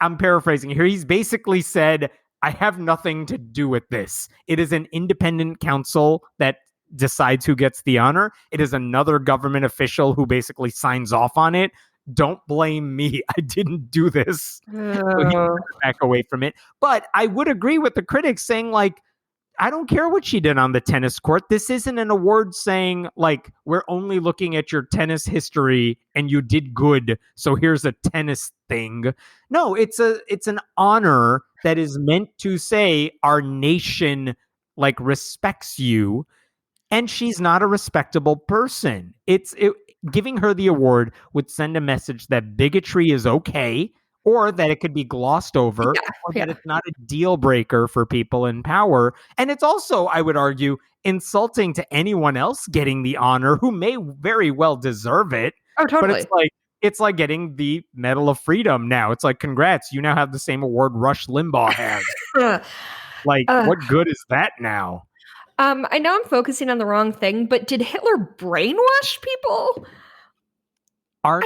[SPEAKER 1] I'm paraphrasing here, he's basically said, I have nothing to do with this. It is an independent council that decides who gets the honor. It is another government official who basically signs off on it. Don't blame me. I didn't do this. So he back away from it. But I would agree with the critics saying, like, I don't care what she did on the tennis court. This isn't an award saying, like, we're only looking at your tennis history and you did good, so here's a tennis thing. No, it's an honor that is meant to say our nation, like, respects you, and she's not a respectable person. Giving her the award would send a message that bigotry is okay, or that it could be glossed over, or that it's not a deal breaker for people in power. And it's also, I would argue, insulting to anyone else getting the honor who may very well deserve it.
[SPEAKER 2] Oh, totally.
[SPEAKER 1] But it's like getting the Medal of Freedom now. It's like, congrats, you now have the same award Rush Limbaugh has. What good is that now?
[SPEAKER 2] I know I'm focusing on the wrong thing, but did Hitler brainwash people? I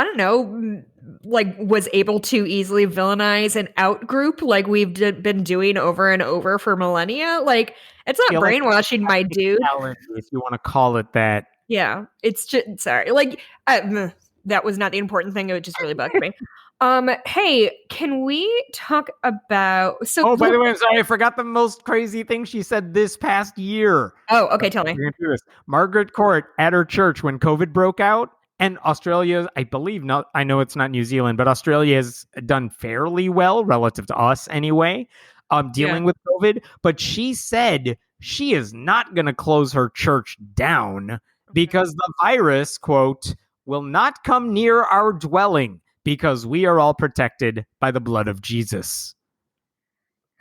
[SPEAKER 2] don't know, like, was able to easily villainize an out group like we've been doing over and over for millennia. Like, it's not brainwashing, my dude.
[SPEAKER 1] If you want to call it that.
[SPEAKER 2] Yeah, it's just, sorry. Like, that was not the important thing. It just really bugged me. Hey, can we talk about...
[SPEAKER 1] by the way, I'm sorry, I forgot the most crazy thing she said this past year.
[SPEAKER 2] Oh, okay, tell me.
[SPEAKER 1] Margaret Court at her church when COVID broke out, and Australia, I believe, I know it's not New Zealand, but Australia has done fairly well relative to us anyway, dealing with COVID. But she said she is not going to close her church down because the virus, quote, will not come near our dwelling because we are all protected by the blood of Jesus.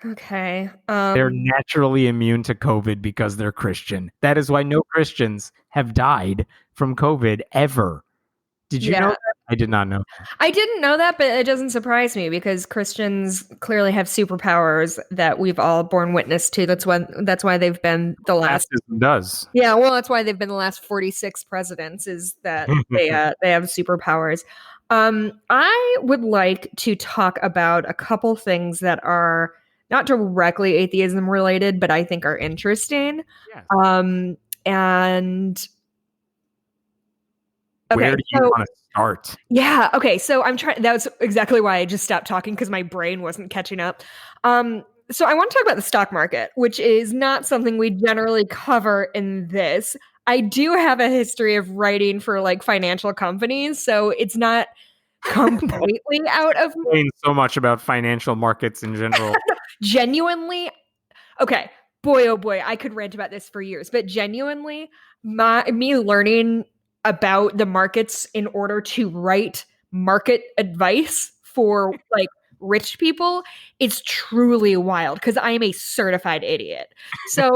[SPEAKER 2] Okay.
[SPEAKER 1] They're naturally immune to COVID because they're Christian. That is why no Christians have died from COVID ever. Did you know that? I did not know.
[SPEAKER 2] I didn't know that, but it doesn't surprise me because Christians clearly have superpowers that we've all borne witness to. That's why they've been the last.
[SPEAKER 1] Baptism does.
[SPEAKER 2] Yeah, well, that's why they've been the last 46 presidents. Is that they have superpowers. I would like to talk about a couple things that are not directly atheism related, but I think are interesting.
[SPEAKER 1] Yes.
[SPEAKER 2] And
[SPEAKER 1] where do you want to start?
[SPEAKER 2] Yeah. Okay. So that's exactly why I just stopped talking, because my brain wasn't catching up. So I want to talk about the stock market, which is not something we generally cover in this. I do have a history of writing for like financial companies, so it's not completely out of me.
[SPEAKER 1] So much about financial markets in general.
[SPEAKER 2] Genuinely, okay. Boy, oh boy, I could rant about this for years, but genuinely, me learning about the markets in order to write market advice for like rich people is truly wild, because I am a certified idiot. So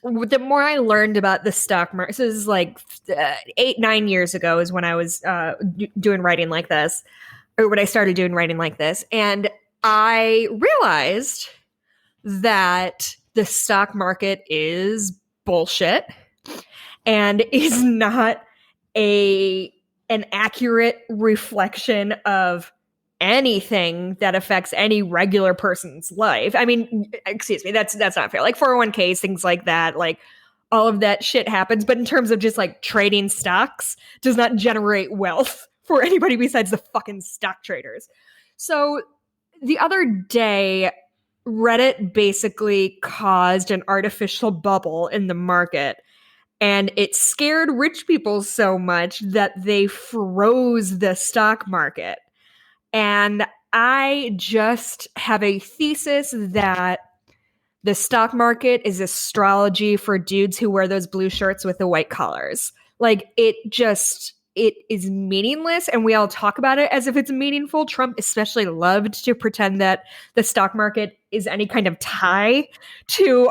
[SPEAKER 2] the more I learned about the stock market, so this is like 8-9 years ago is when I was doing writing like this, or when I started doing writing like this. And I realized that the stock market is bullshit and is not an accurate reflection of anything that affects any regular person's life. I mean, excuse me, that's not fair. Like 401ks, things like that, like all of that shit happens. But in terms of just like trading stocks, does not generate wealth for anybody besides the fucking stock traders. So the other day, Reddit basically caused an artificial bubble in the market. And it scared rich people so much that they froze the stock market. And I just have a thesis that the stock market is astrology for dudes who wear those blue shirts with the white collars. Like, it is meaningless, and we all talk about it as if it's meaningful. Trump especially loved to pretend that the stock market is any kind of tie to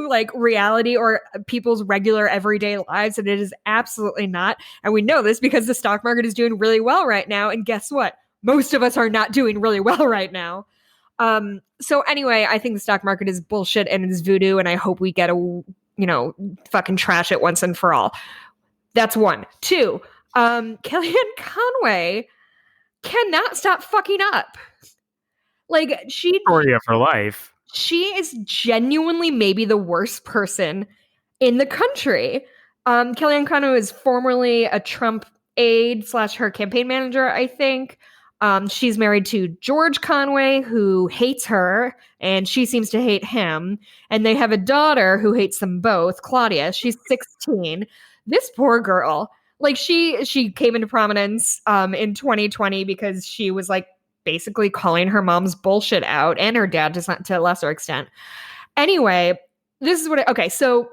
[SPEAKER 2] like reality or people's regular everyday lives, and it is absolutely not. And we know this because the stock market is doing really well right now. And guess what? Most of us are not doing really well right now. So anyway, I think the stock market is bullshit and it's voodoo, and I hope we get fucking trash it once and for all. That's one. Two, Kellyanne Conway cannot stop fucking up. Like,
[SPEAKER 1] Story of her life.
[SPEAKER 2] She is genuinely maybe the worst person in the country. Kellyanne Conway was formerly a Trump aide / her campaign manager, I think. She's married to George Conway, who hates her, and she seems to hate him. And they have a daughter who hates them both, Claudia. She's 16. This poor girl. Like, she came into prominence in 2020 because she was like basically calling her mom's bullshit out, and her dad to a lesser extent. Anyway, this is okay, so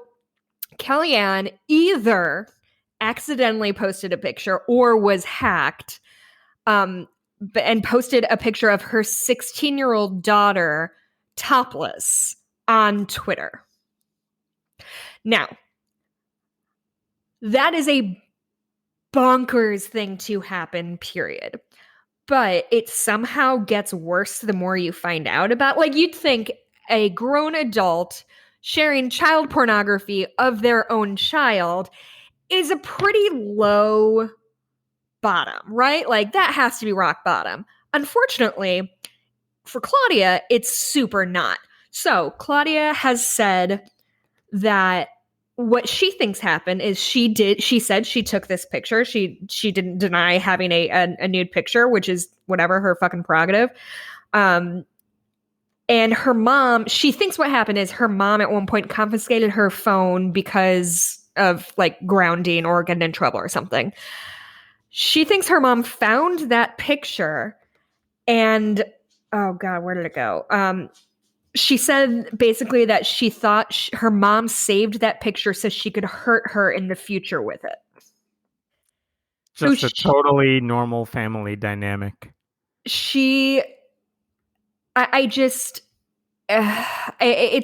[SPEAKER 2] Kellyanne either accidentally posted a picture or was hacked and posted a picture of her 16-year-old daughter topless on Twitter. Now, that is a bonkers thing to happen, period. But it somehow gets worse the more you find out about. Like, you'd think a grown adult sharing child pornography of their own child is a pretty low bottom, right? Like, that has to be rock bottom. Unfortunately, for Claudia, it's super not. So Claudia has said that what she thinks happened is she said she took this picture. She didn't deny having a nude picture, which is whatever, her fucking prerogative. And her mom, she thinks what happened is her mom at one point confiscated her phone because of like grounding or getting in trouble or something. She thinks her mom found that picture and, oh God, where did it go? She said basically that she thought her mom saved that picture so she could hurt her in the future with it.
[SPEAKER 1] Just a totally normal family dynamic.
[SPEAKER 2] It's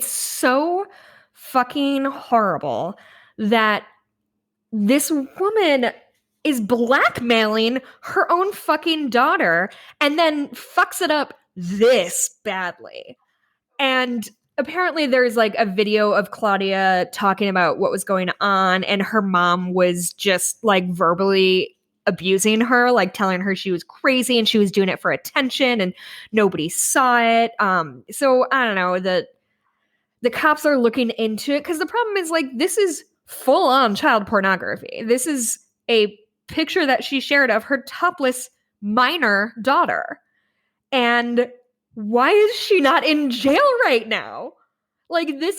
[SPEAKER 2] so fucking horrible that this woman is blackmailing her own fucking daughter and then fucks it up this badly. And apparently there's like a video of Claudia talking about what was going on, and her mom was just like verbally abusing her, like telling her she was crazy and she was doing it for attention and nobody saw it. So I don't know, the cops are looking into it because the problem is, like, this is full on child pornography. This is a picture that she shared of her topless minor daughter. And why is she not in jail right now? Like, she shared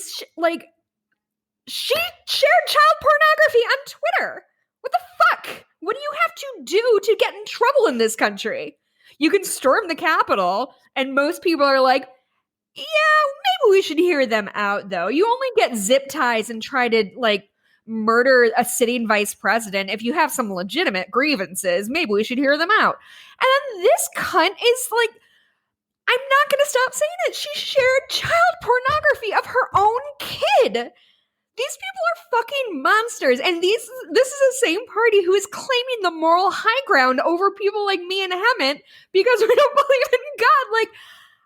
[SPEAKER 2] child pornography on Twitter. What the fuck? What do you have to do to get in trouble in this country? You can storm the Capitol, and most people are like, yeah, maybe we should hear them out, though. You only get zip ties and try to, like, murder a sitting vice president if you have some legitimate grievances. Maybe we should hear them out. And then this cunt is like, I'm not going to stop saying it. She shared child pornography of her own kid. These people are fucking monsters. And this is the same party who is claiming the moral high ground over people like me and Hemant because we don't believe in God. Like,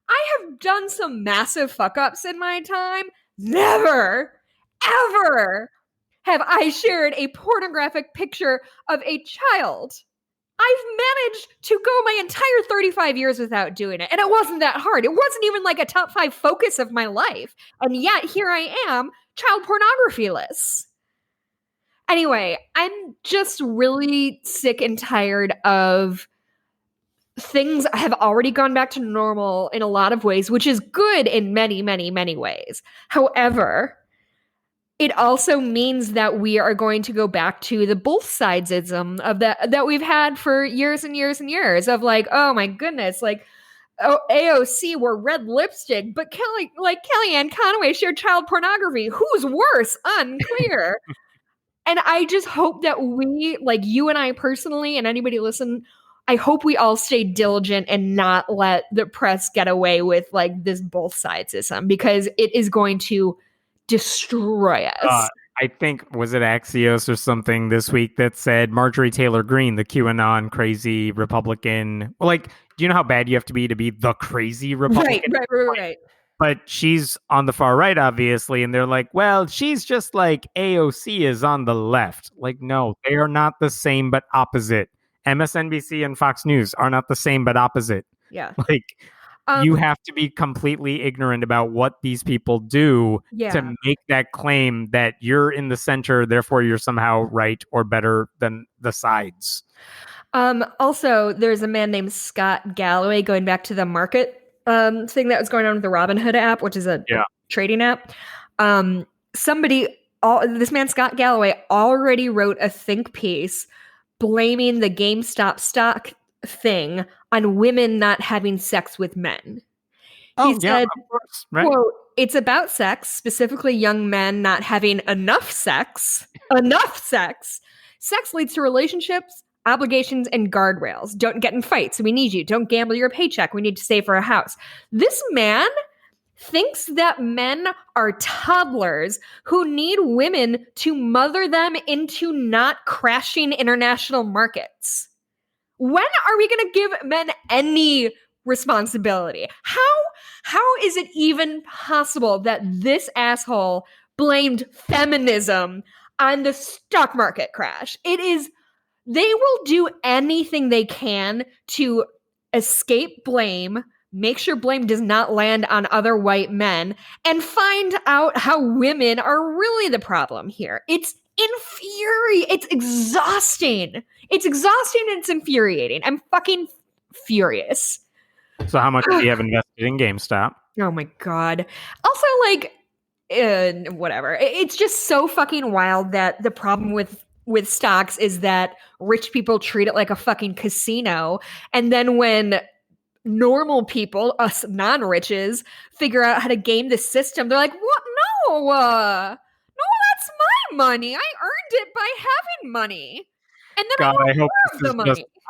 [SPEAKER 2] I have done some massive fuck ups in my time. Never, ever have I shared a pornographic picture of a child. I've managed to go my entire 35 years without doing it. And it wasn't that hard. It wasn't even like a top 5 focus of my life. And yet here I am, child pornography-less. Anyway, I'm just really sick and tired of things have already gone back to normal in a lot of ways, which is good in many, many, many ways. However, it also means that we are going to go back to the both sidesism of that we've had for years and years and years of like, oh my goodness, like, oh, AOC wore red lipstick, but Kellyanne Conway shared child pornography. Who's worse? Unclear. And I just hope that we, like you and I personally, and anybody listen, I hope we all stay diligent and not let the press get away with like this both sidesism, because it is going to destroy us.
[SPEAKER 1] I think, was it Axios or something this week that said Marjorie Taylor Greene, the QAnon crazy Republican, like, you know how bad you have to be the crazy Republican?
[SPEAKER 2] Right.
[SPEAKER 1] But she's on the far right, obviously, and they're like, well, she's just like AOC is on the left. Like, no, they are not the same but opposite. MSNBC and Fox News are not the same but opposite.
[SPEAKER 2] Yeah.
[SPEAKER 1] Like, you have to be completely ignorant about what these people do to make that claim that you're in the center, therefore you're somehow right or better than the sides.
[SPEAKER 2] Also, there's a man named Scott Galloway, going back to the market thing that was going on with the Robinhood app, which is a trading app. This man, Scott Galloway, already wrote a think piece blaming the GameStop stock thing on women not having sex with men. He said,
[SPEAKER 1] of course. Right.
[SPEAKER 2] quote, it's about sex, specifically young men not having enough sex. Sex leads to relationships, obligations, and guardrails. Don't get in fights. We need you. Don't gamble your paycheck. We need to save for a house. This man thinks that men are toddlers who need women to mother them into not crashing international markets. When are we going to give men any responsibility? How is it even possible that this asshole blamed feminism on the stock market crash? They will do anything they can to escape blame, make sure blame does not land on other white men, and find out how women are really the problem here. It's infuriating. It's exhausting. It's exhausting and it's infuriating. I'm fucking furious.
[SPEAKER 1] So how much do you have invested in GameStop?
[SPEAKER 2] Oh my God. Also, like, whatever. It's just so fucking wild that the problem with stocks is that rich people treat it like a fucking casino. And then when normal people, us non-riches, figure out how to game the system, they're like, what? No, that's my money. I earned it by having money. And then
[SPEAKER 1] God,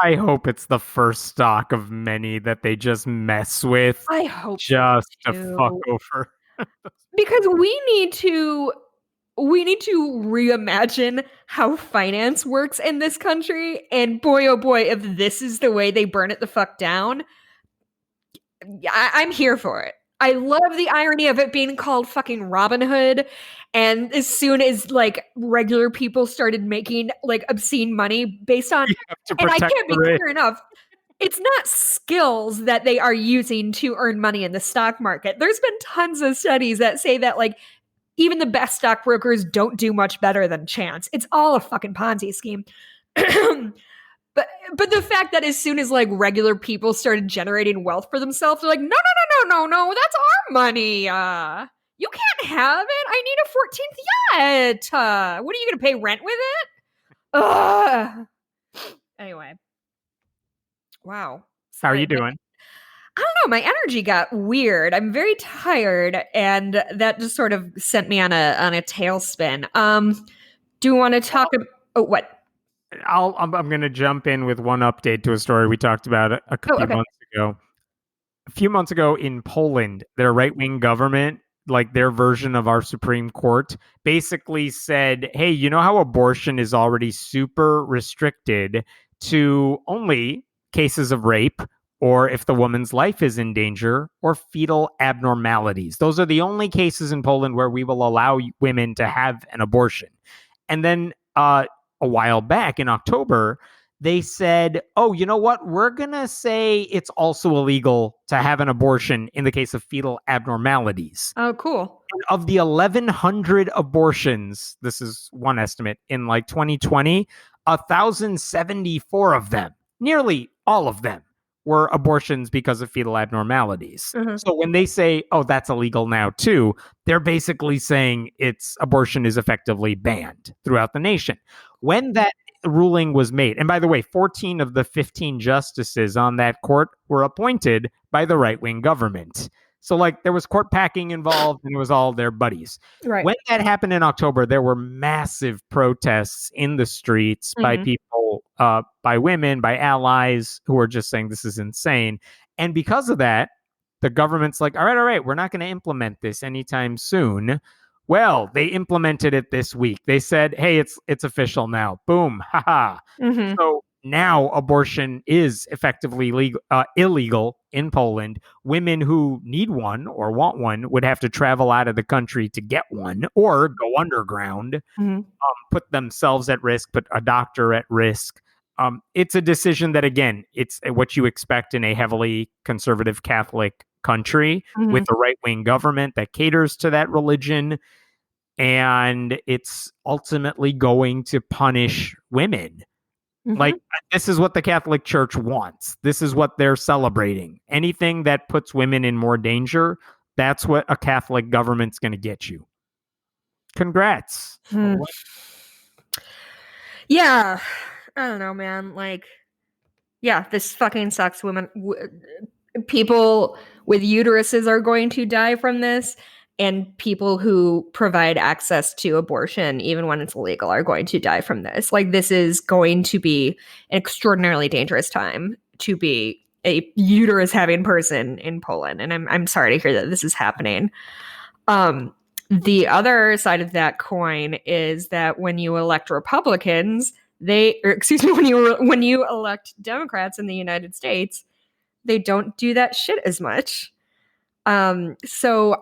[SPEAKER 2] I
[SPEAKER 1] hope it's the first stock of many that they just mess with.
[SPEAKER 2] I hope
[SPEAKER 1] just
[SPEAKER 2] so
[SPEAKER 1] to fuck over.
[SPEAKER 2] Because we need to reimagine how finance works in this country. And boy, oh boy, if this is the way they burn it the fuck down, I'm here for it. I love the irony of it being called fucking Robinhood. And as soon as like regular people started making like obscene money based on, and I can't be clear enough, it's not skills that they are using to earn money in the stock market. There's been tons of studies that say that like even the best stockbrokers don't do much better than chance. It's all a fucking Ponzi scheme. But the fact that as soon as like regular people started generating wealth for themselves, they're like, no, that's our money. You can't have it. I need a 14th yacht. What are you going to pay rent with it? Anyway. Wow.
[SPEAKER 1] How are you doing?
[SPEAKER 2] I don't know. My energy got weird. I'm very tired, and that just sort of sent me on a tailspin. Do we want to talk about what?
[SPEAKER 1] I'm going to jump in with one update to a story we talked about a few months ago. A few months ago in Poland, their right-wing government, like their version of our Supreme Court, basically said, hey, you know how abortion is already super restricted to only cases of rape, or if the woman's life is in danger, or fetal abnormalities. Those are the only cases in Poland where we will allow women to have an abortion. And then a while back in October, they said, oh, you know what? We're going to say it's also illegal to have an abortion in the case of fetal abnormalities.
[SPEAKER 2] Oh, cool.
[SPEAKER 1] And of the 1,100 abortions, this is one estimate, in like 2020, 1,074 of them, nearly all of them, were abortions because of fetal abnormalities. Mm-hmm. So when they say, oh, that's illegal now too, they're basically saying abortion is effectively banned throughout the nation. When that ruling was made, and by the way, 14 of the 15 justices on that court were appointed by the right-wing government. So like there was court packing involved and it was all their buddies. Right. When that happened in October, there were massive protests in the streets by people, by women, by allies who were just saying this is insane. And because of that, the government's like, all right, we're not going to implement this anytime soon. Well, they implemented it this week. They said, hey, it's official now. Boom. Haha. Mm-hmm. So Now abortion is effectively illegal in Poland. Women who need one or want one would have to travel out of the country to get one or go underground,
[SPEAKER 2] Mhm.
[SPEAKER 1] put themselves at risk, put a doctor at risk. It's a decision that, again, it's what you expect in a heavily conservative Catholic country with
[SPEAKER 2] Mhm.
[SPEAKER 1] a right-wing government that caters to that religion. And it's ultimately going to punish women. Like,
[SPEAKER 2] Mhm.
[SPEAKER 1] this is what the Catholic Church wants. This is what they're celebrating. Anything that puts women in more danger, that's what a Catholic government's going to get you. Congrats.
[SPEAKER 2] Hmm. Yeah. I don't know, man. Like, yeah, this fucking sucks. People with uteruses are going to die from this, and people who provide access to abortion, even when it's illegal, are going to die from this. Like, this is going to be an extraordinarily dangerous time to be a uterus having person in Poland. And I'm sorry to hear that this is happening. Um, the other side of that coin is that when you elect Republicans, when you elect Democrats in the United States, they don't do that shit as much. So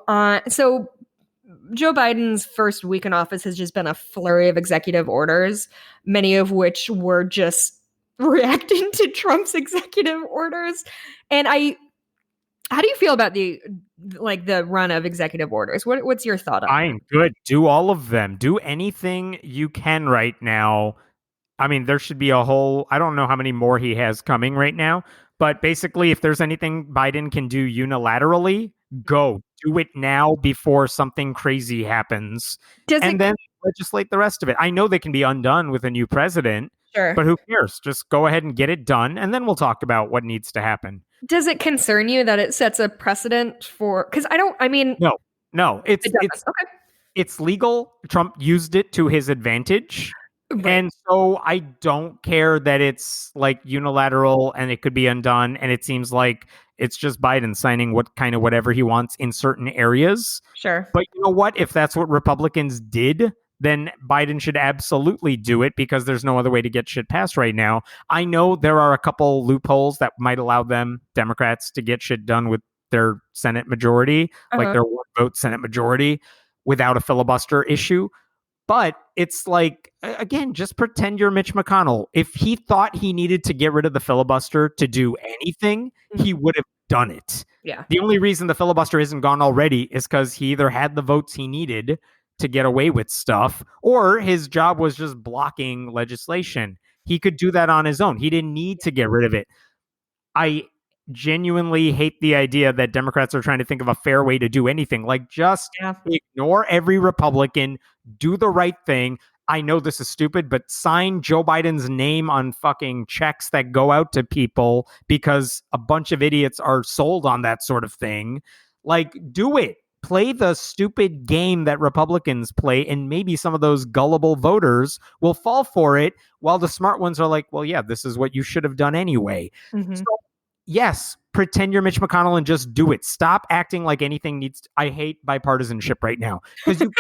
[SPEAKER 2] Joe Biden's first week in office has just been a flurry of executive orders, many of which were just reacting to Trump's executive orders. And how do you feel about the run of executive orders? What's your thought on
[SPEAKER 1] Fine, good. Do all of them. Do anything you can right now. I mean, there should be I don't know how many more he has coming right now, but basically, if there's anything Biden can do unilaterally, go do it now before something crazy happens,
[SPEAKER 2] Does it
[SPEAKER 1] and then legislate the rest of it. I know they can be undone with a new president,
[SPEAKER 2] sure?
[SPEAKER 1] but who cares? Just go ahead and get it done, and then we'll talk about what needs to happen.
[SPEAKER 2] Does it concern you that it sets a precedent for? Because I don't. I mean,
[SPEAKER 1] No, no,
[SPEAKER 2] it does. Okay.
[SPEAKER 1] it's legal. Trump used it to his advantage.
[SPEAKER 2] Right.
[SPEAKER 1] And so I don't care that it's like unilateral and it could be undone. And it seems like it's just Biden signing whatever he wants in certain areas.
[SPEAKER 2] Sure.
[SPEAKER 1] But you know what? If that's what Republicans did, then Biden should absolutely do it because there's no other way to get shit passed right now. I know there are a couple loopholes that might allow Democrats, to get shit done with their Senate majority, like
[SPEAKER 2] Uh-huh.
[SPEAKER 1] their one vote Senate majority without a filibuster issue. But it's like, again, just pretend you're Mitch McConnell. If he thought he needed to get rid of the filibuster to do anything, he would have done it.
[SPEAKER 2] Yeah.
[SPEAKER 1] The only reason the filibuster isn't gone already is because he either had the votes he needed to get away with stuff, or his job was just blocking legislation. He could do that on his own. He didn't need to get rid of it. I genuinely hate the idea that Democrats are trying to think of a fair way to do anything. Like, just
[SPEAKER 2] Yeah.
[SPEAKER 1] ignore every Republican, do the right thing. I know this is stupid, but sign Joe Biden's name on fucking checks that go out to people because a bunch of idiots are sold on that sort of thing. Like, do it. Play the stupid game that Republicans play, and maybe some of those gullible voters will fall for it, while the smart ones are like, well, yeah, this is what you should have done anyway.
[SPEAKER 2] Mm-hmm.
[SPEAKER 1] So, yes, pretend you're Mitch McConnell and just do it. Stop acting like anything needs I hate bipartisanship right now because you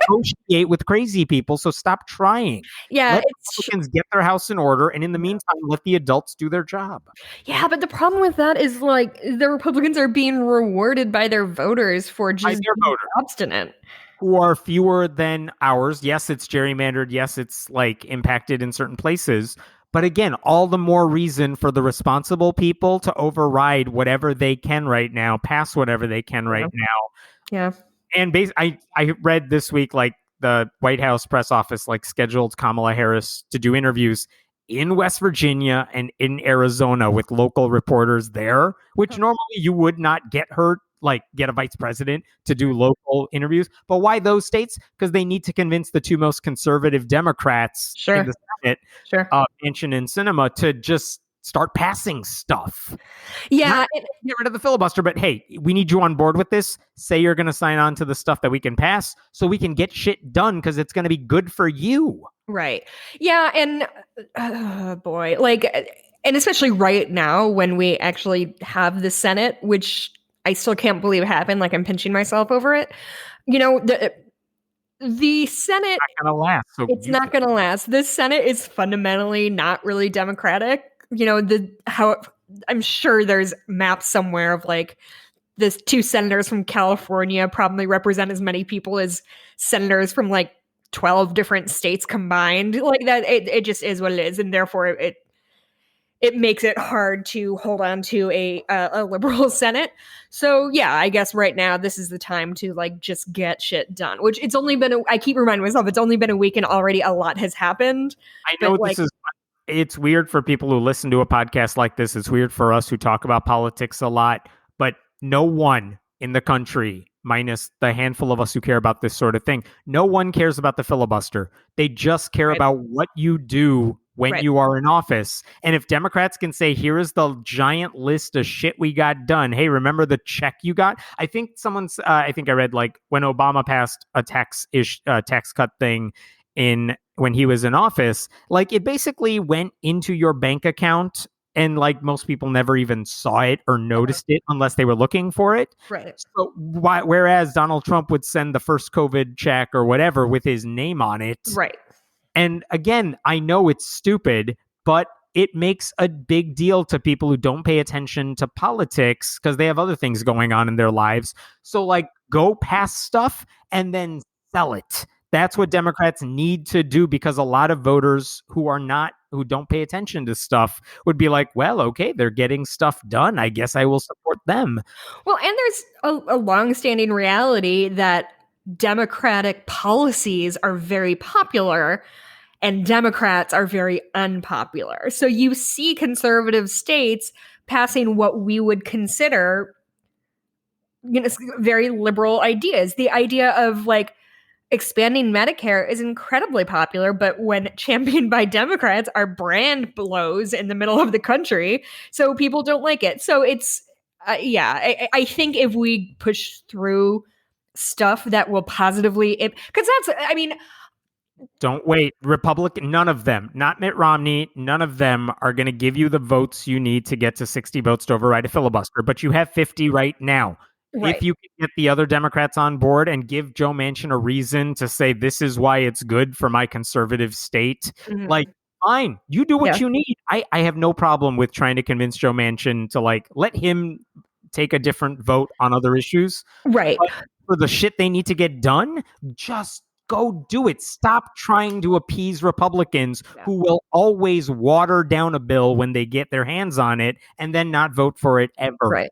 [SPEAKER 1] negotiate with crazy people, so stop trying.
[SPEAKER 2] Yeah.
[SPEAKER 1] Let Republicans get their house in order, and in the meantime, let the adults do their job.
[SPEAKER 2] Yeah, but the problem with that is like the Republicans are being rewarded by their voters for
[SPEAKER 1] By
[SPEAKER 2] just
[SPEAKER 1] their
[SPEAKER 2] being
[SPEAKER 1] voters,
[SPEAKER 2] obstinate.
[SPEAKER 1] who are fewer than ours. Yes, it's gerrymandered. Yes, it's like impacted in certain places. But again, all the more reason for the responsible people to override whatever they can right now, pass whatever they can right now.
[SPEAKER 2] Yeah.
[SPEAKER 1] And I read this week, like, the White House press office like scheduled Kamala Harris to do interviews in West Virginia and in Arizona with local reporters there, which normally you would not get her, like, get a vice president to do local interviews. But why those states? Because they need to convince the two most conservative Democrats in the Senate,
[SPEAKER 2] Sure.
[SPEAKER 1] Manchin and Sinema, to just start passing stuff.
[SPEAKER 2] Yeah.
[SPEAKER 1] Not get rid of the filibuster, but hey, we need you on board with this. Say you're going to sign on to the stuff that we can pass so we can get shit done because it's going to be good for you.
[SPEAKER 2] Right. Yeah. And boy, like, and especially right now when we actually have the Senate, which I still can't believe happened. Like, I'm pinching myself over it. You know, The Senate,
[SPEAKER 1] Not going to last. So
[SPEAKER 2] it's not going to last. The Senate is fundamentally not really democratic. I'm sure there's maps somewhere of like the two senators from California probably represent as many people as senators from like 12 different states combined. Like that, it just is what it is, and therefore it makes it hard to hold on to a liberal Senate. So yeah, I guess right now this is the time to like just get shit done. Which it's only been I keep reminding myself it's only been a week and already a lot has happened.
[SPEAKER 1] I know
[SPEAKER 2] like,
[SPEAKER 1] it's weird for people who listen to a podcast like this. It's weird for us who talk about politics a lot, but no one in the country, minus the handful of us who care about this sort of thing, no one cares about the filibuster. They just care about what you do when you are in office. And if Democrats can say, here is the giant list of shit we got done. Hey, remember the check you got? I think I think I read like when Obama passed a tax cut thing when he was in office, like it basically went into your bank account, and like most people never even saw it or noticed it unless they were looking for it.
[SPEAKER 2] Right.
[SPEAKER 1] So whereas Donald Trump would send the first COVID check or whatever with his name on it.
[SPEAKER 2] Right.
[SPEAKER 1] And again, I know it's stupid, but it makes a big deal to people who don't pay attention to politics because they have other things going on in their lives. So like go pass stuff and then sell it. That's what Democrats need to do, because a lot of voters who don't pay attention to stuff would be like, well, okay, they're getting stuff done. I guess I will support them.
[SPEAKER 2] Well, and there's a longstanding reality that Democratic policies are very popular and Democrats are very unpopular. So you see conservative states passing what we would consider, very liberal ideas. The idea of like expanding Medicare is incredibly popular, but when championed by Democrats, our brand blows in the middle of the country. So people don't like it. So it's, I think if we push through stuff that will positively, because
[SPEAKER 1] don't wait. None of them, not Mitt Romney, none of them are going to give you the votes you need to get to 60 votes to override a filibuster, but you have 50 right now. Right. If you can get the other Democrats on board and give Joe Manchin a reason to say this is why it's good for my conservative state, like, fine, you do what you need. I have no problem with trying to convince Joe Manchin to like let him take a different vote on other issues.
[SPEAKER 2] Right.
[SPEAKER 1] But for the shit they need to get done, just go do it. Stop trying to appease Republicans who will always water down a bill when they get their hands on it and then not vote for it ever.
[SPEAKER 2] Right.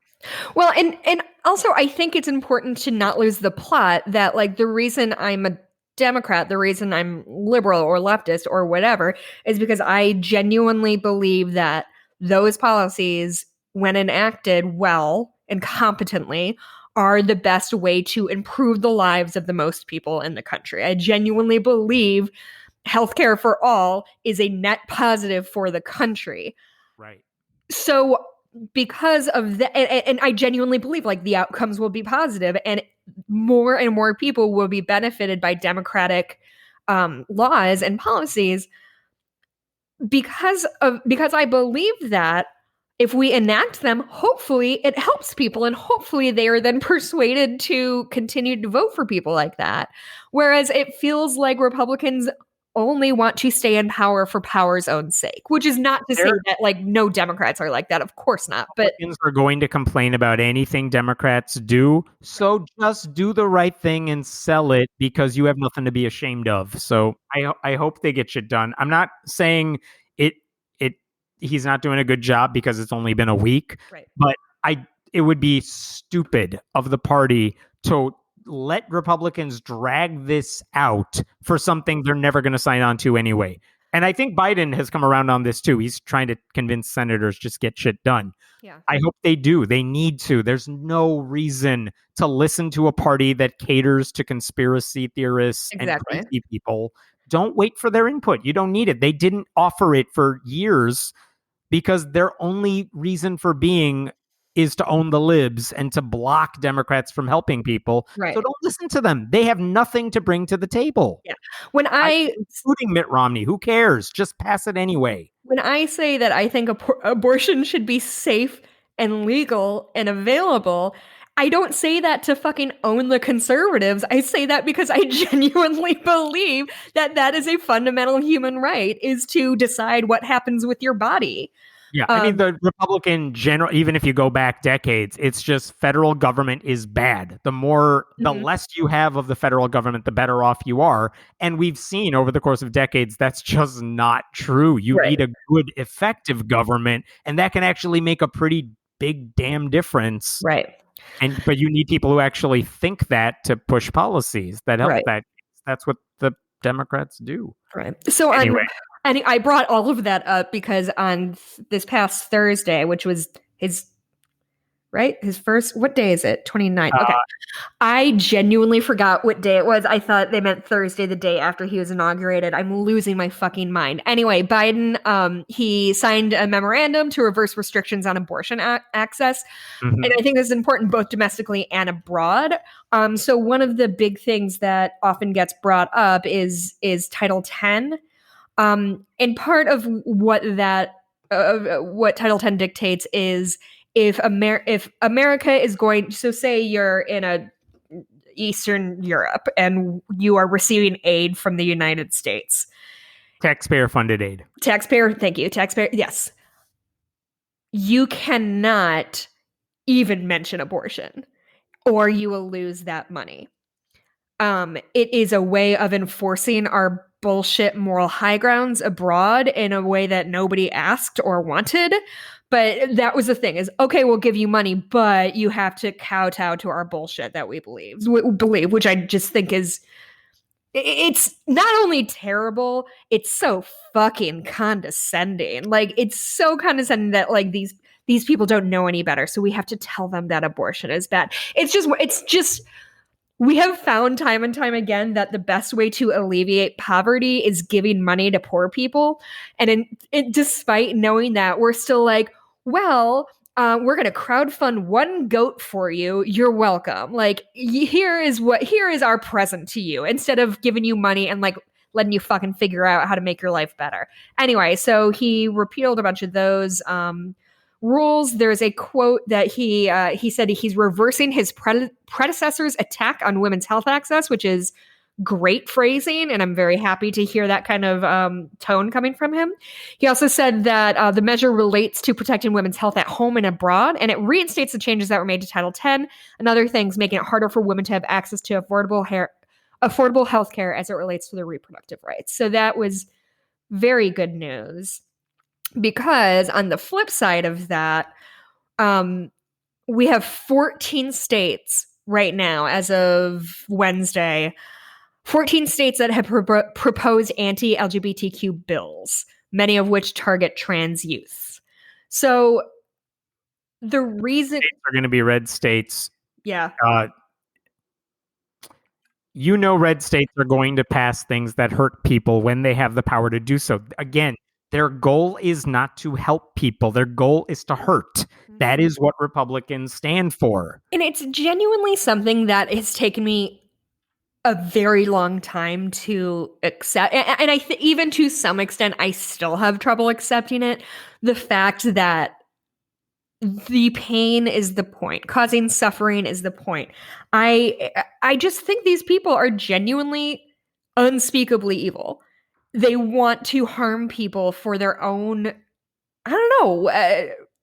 [SPEAKER 2] Well, and also I think it's important to not lose the plot that like the reason I'm a Democrat, the reason I'm liberal or leftist or whatever is because I genuinely believe that those policies, when enacted well and competently, are the best way to improve the lives of the most people in the country. I genuinely believe healthcare for all is a net positive for the country.
[SPEAKER 1] Right.
[SPEAKER 2] So because of that, and I genuinely believe like the outcomes will be positive and more people will be benefited by democratic laws and policies because I believe that if we enact them, hopefully it helps people and hopefully they are then persuaded to continue to vote for people like that. Whereas it feels like Republicans only want to stay in power for power's own sake, which is not to say that like no Democrats are like that. Of course not. But
[SPEAKER 1] Republicans are going to complain about anything Democrats do. So just do the right thing and sell it because you have nothing to be ashamed of. So I hope they get shit done. I'm not saying he's not doing a good job because it's only been a week,
[SPEAKER 2] right.
[SPEAKER 1] But it would be stupid of the party to let Republicans drag this out for something they're never going to sign on to anyway. And I think Biden has come around on this too. He's trying to convince senators just get shit done.
[SPEAKER 2] Yeah.
[SPEAKER 1] I hope they do. They need to. There's no reason to listen to a party that caters to conspiracy theorists and crazy people. Don't wait for their input. You don't need it. They didn't offer it for years because their only reason for being is to own the libs and to block Democrats from helping people.
[SPEAKER 2] Right.
[SPEAKER 1] So don't listen to them. They have nothing to bring to the table.
[SPEAKER 2] Yeah.
[SPEAKER 1] Including Mitt Romney, who cares? Just pass it anyway.
[SPEAKER 2] When I say that I think abortion should be safe and legal and available, I don't say that to fucking own the conservatives. I say that because I genuinely believe that that is a fundamental human right, is to decide what happens with your body.
[SPEAKER 1] Yeah, I mean, the Republican general, even if you go back decades, it's just federal government is bad. The
[SPEAKER 2] Mhm.
[SPEAKER 1] less you have of the federal government, the better off you are. And we've seen over the course of decades, that's just not true. You
[SPEAKER 2] Right.
[SPEAKER 1] need a good, effective government, and that can actually make a pretty big damn difference.
[SPEAKER 2] Right.
[SPEAKER 1] But you need people who actually think that to push policies that help
[SPEAKER 2] Right.
[SPEAKER 1] that. That's what the Democrats do.
[SPEAKER 2] Right. So
[SPEAKER 1] Anyway.
[SPEAKER 2] and I brought all of that up because on this past Thursday, which was his first, what day is it? 29th. Okay. I genuinely forgot what day it was. I thought they meant Thursday, the day after he was inaugurated. I'm losing my fucking mind. Anyway, Biden, he signed a memorandum to reverse restrictions on abortion access.
[SPEAKER 1] Mhm.
[SPEAKER 2] And I think this is important both domestically and abroad. So one of the big things that often gets brought up is Title 10. And part of what what Title 10 dictates is if America is going, so say you're in a Eastern Europe and you are receiving aid from the United States.
[SPEAKER 1] Taxpayer funded aid.
[SPEAKER 2] Thank you. Taxpayer, yes. You cannot even mention abortion or you will lose that money. It is a way of enforcing our bullshit moral high grounds abroad in a way that nobody asked or wanted. But that was the thing is, okay, we'll give you money, but you have to kowtow to our bullshit that we believe, which I just think is, it's not only terrible, it's so fucking condescending. Like, it's so condescending that like these people don't know any better. So we have to tell them that abortion is bad. It's just we have found time and time again that the best way to alleviate poverty is giving money to poor people. And despite knowing that, we're still like, well, we're going to crowdfund one goat for you. You're welcome. Like, here is our present to you, instead of giving you money and like letting you fucking figure out how to make your life better. Anyway, so he repealed a bunch of those rules. There's a quote that he said he's reversing his predecessor's attack on women's health access, which is great phrasing, and I'm very happy to hear that kind of tone coming from him. He also said that the measure relates to protecting women's health at home and abroad, and it reinstates the changes that were made to Title 10 and other things, making it harder for women to have access to affordable health care as it relates to their reproductive rights. So that was very good news. Because on the flip side of that, we have 14 states right now, as of Wednesday, 14 states that have proposed anti-LGBTQ bills, many of which target trans youth. So the reason
[SPEAKER 1] States are going to be red states.
[SPEAKER 2] Yeah.
[SPEAKER 1] Red states are going to pass things that hurt people when they have the power to do so. Again, their goal is not to help people. Their goal is to hurt. That is what Republicans stand for.
[SPEAKER 2] And it's genuinely something that has taken me a very long time to accept. And I even to some extent, I still have trouble accepting it. The fact that the pain is the point. Causing suffering is the point. I just think these people are genuinely unspeakably evil. They want to harm people for their own, I don't know.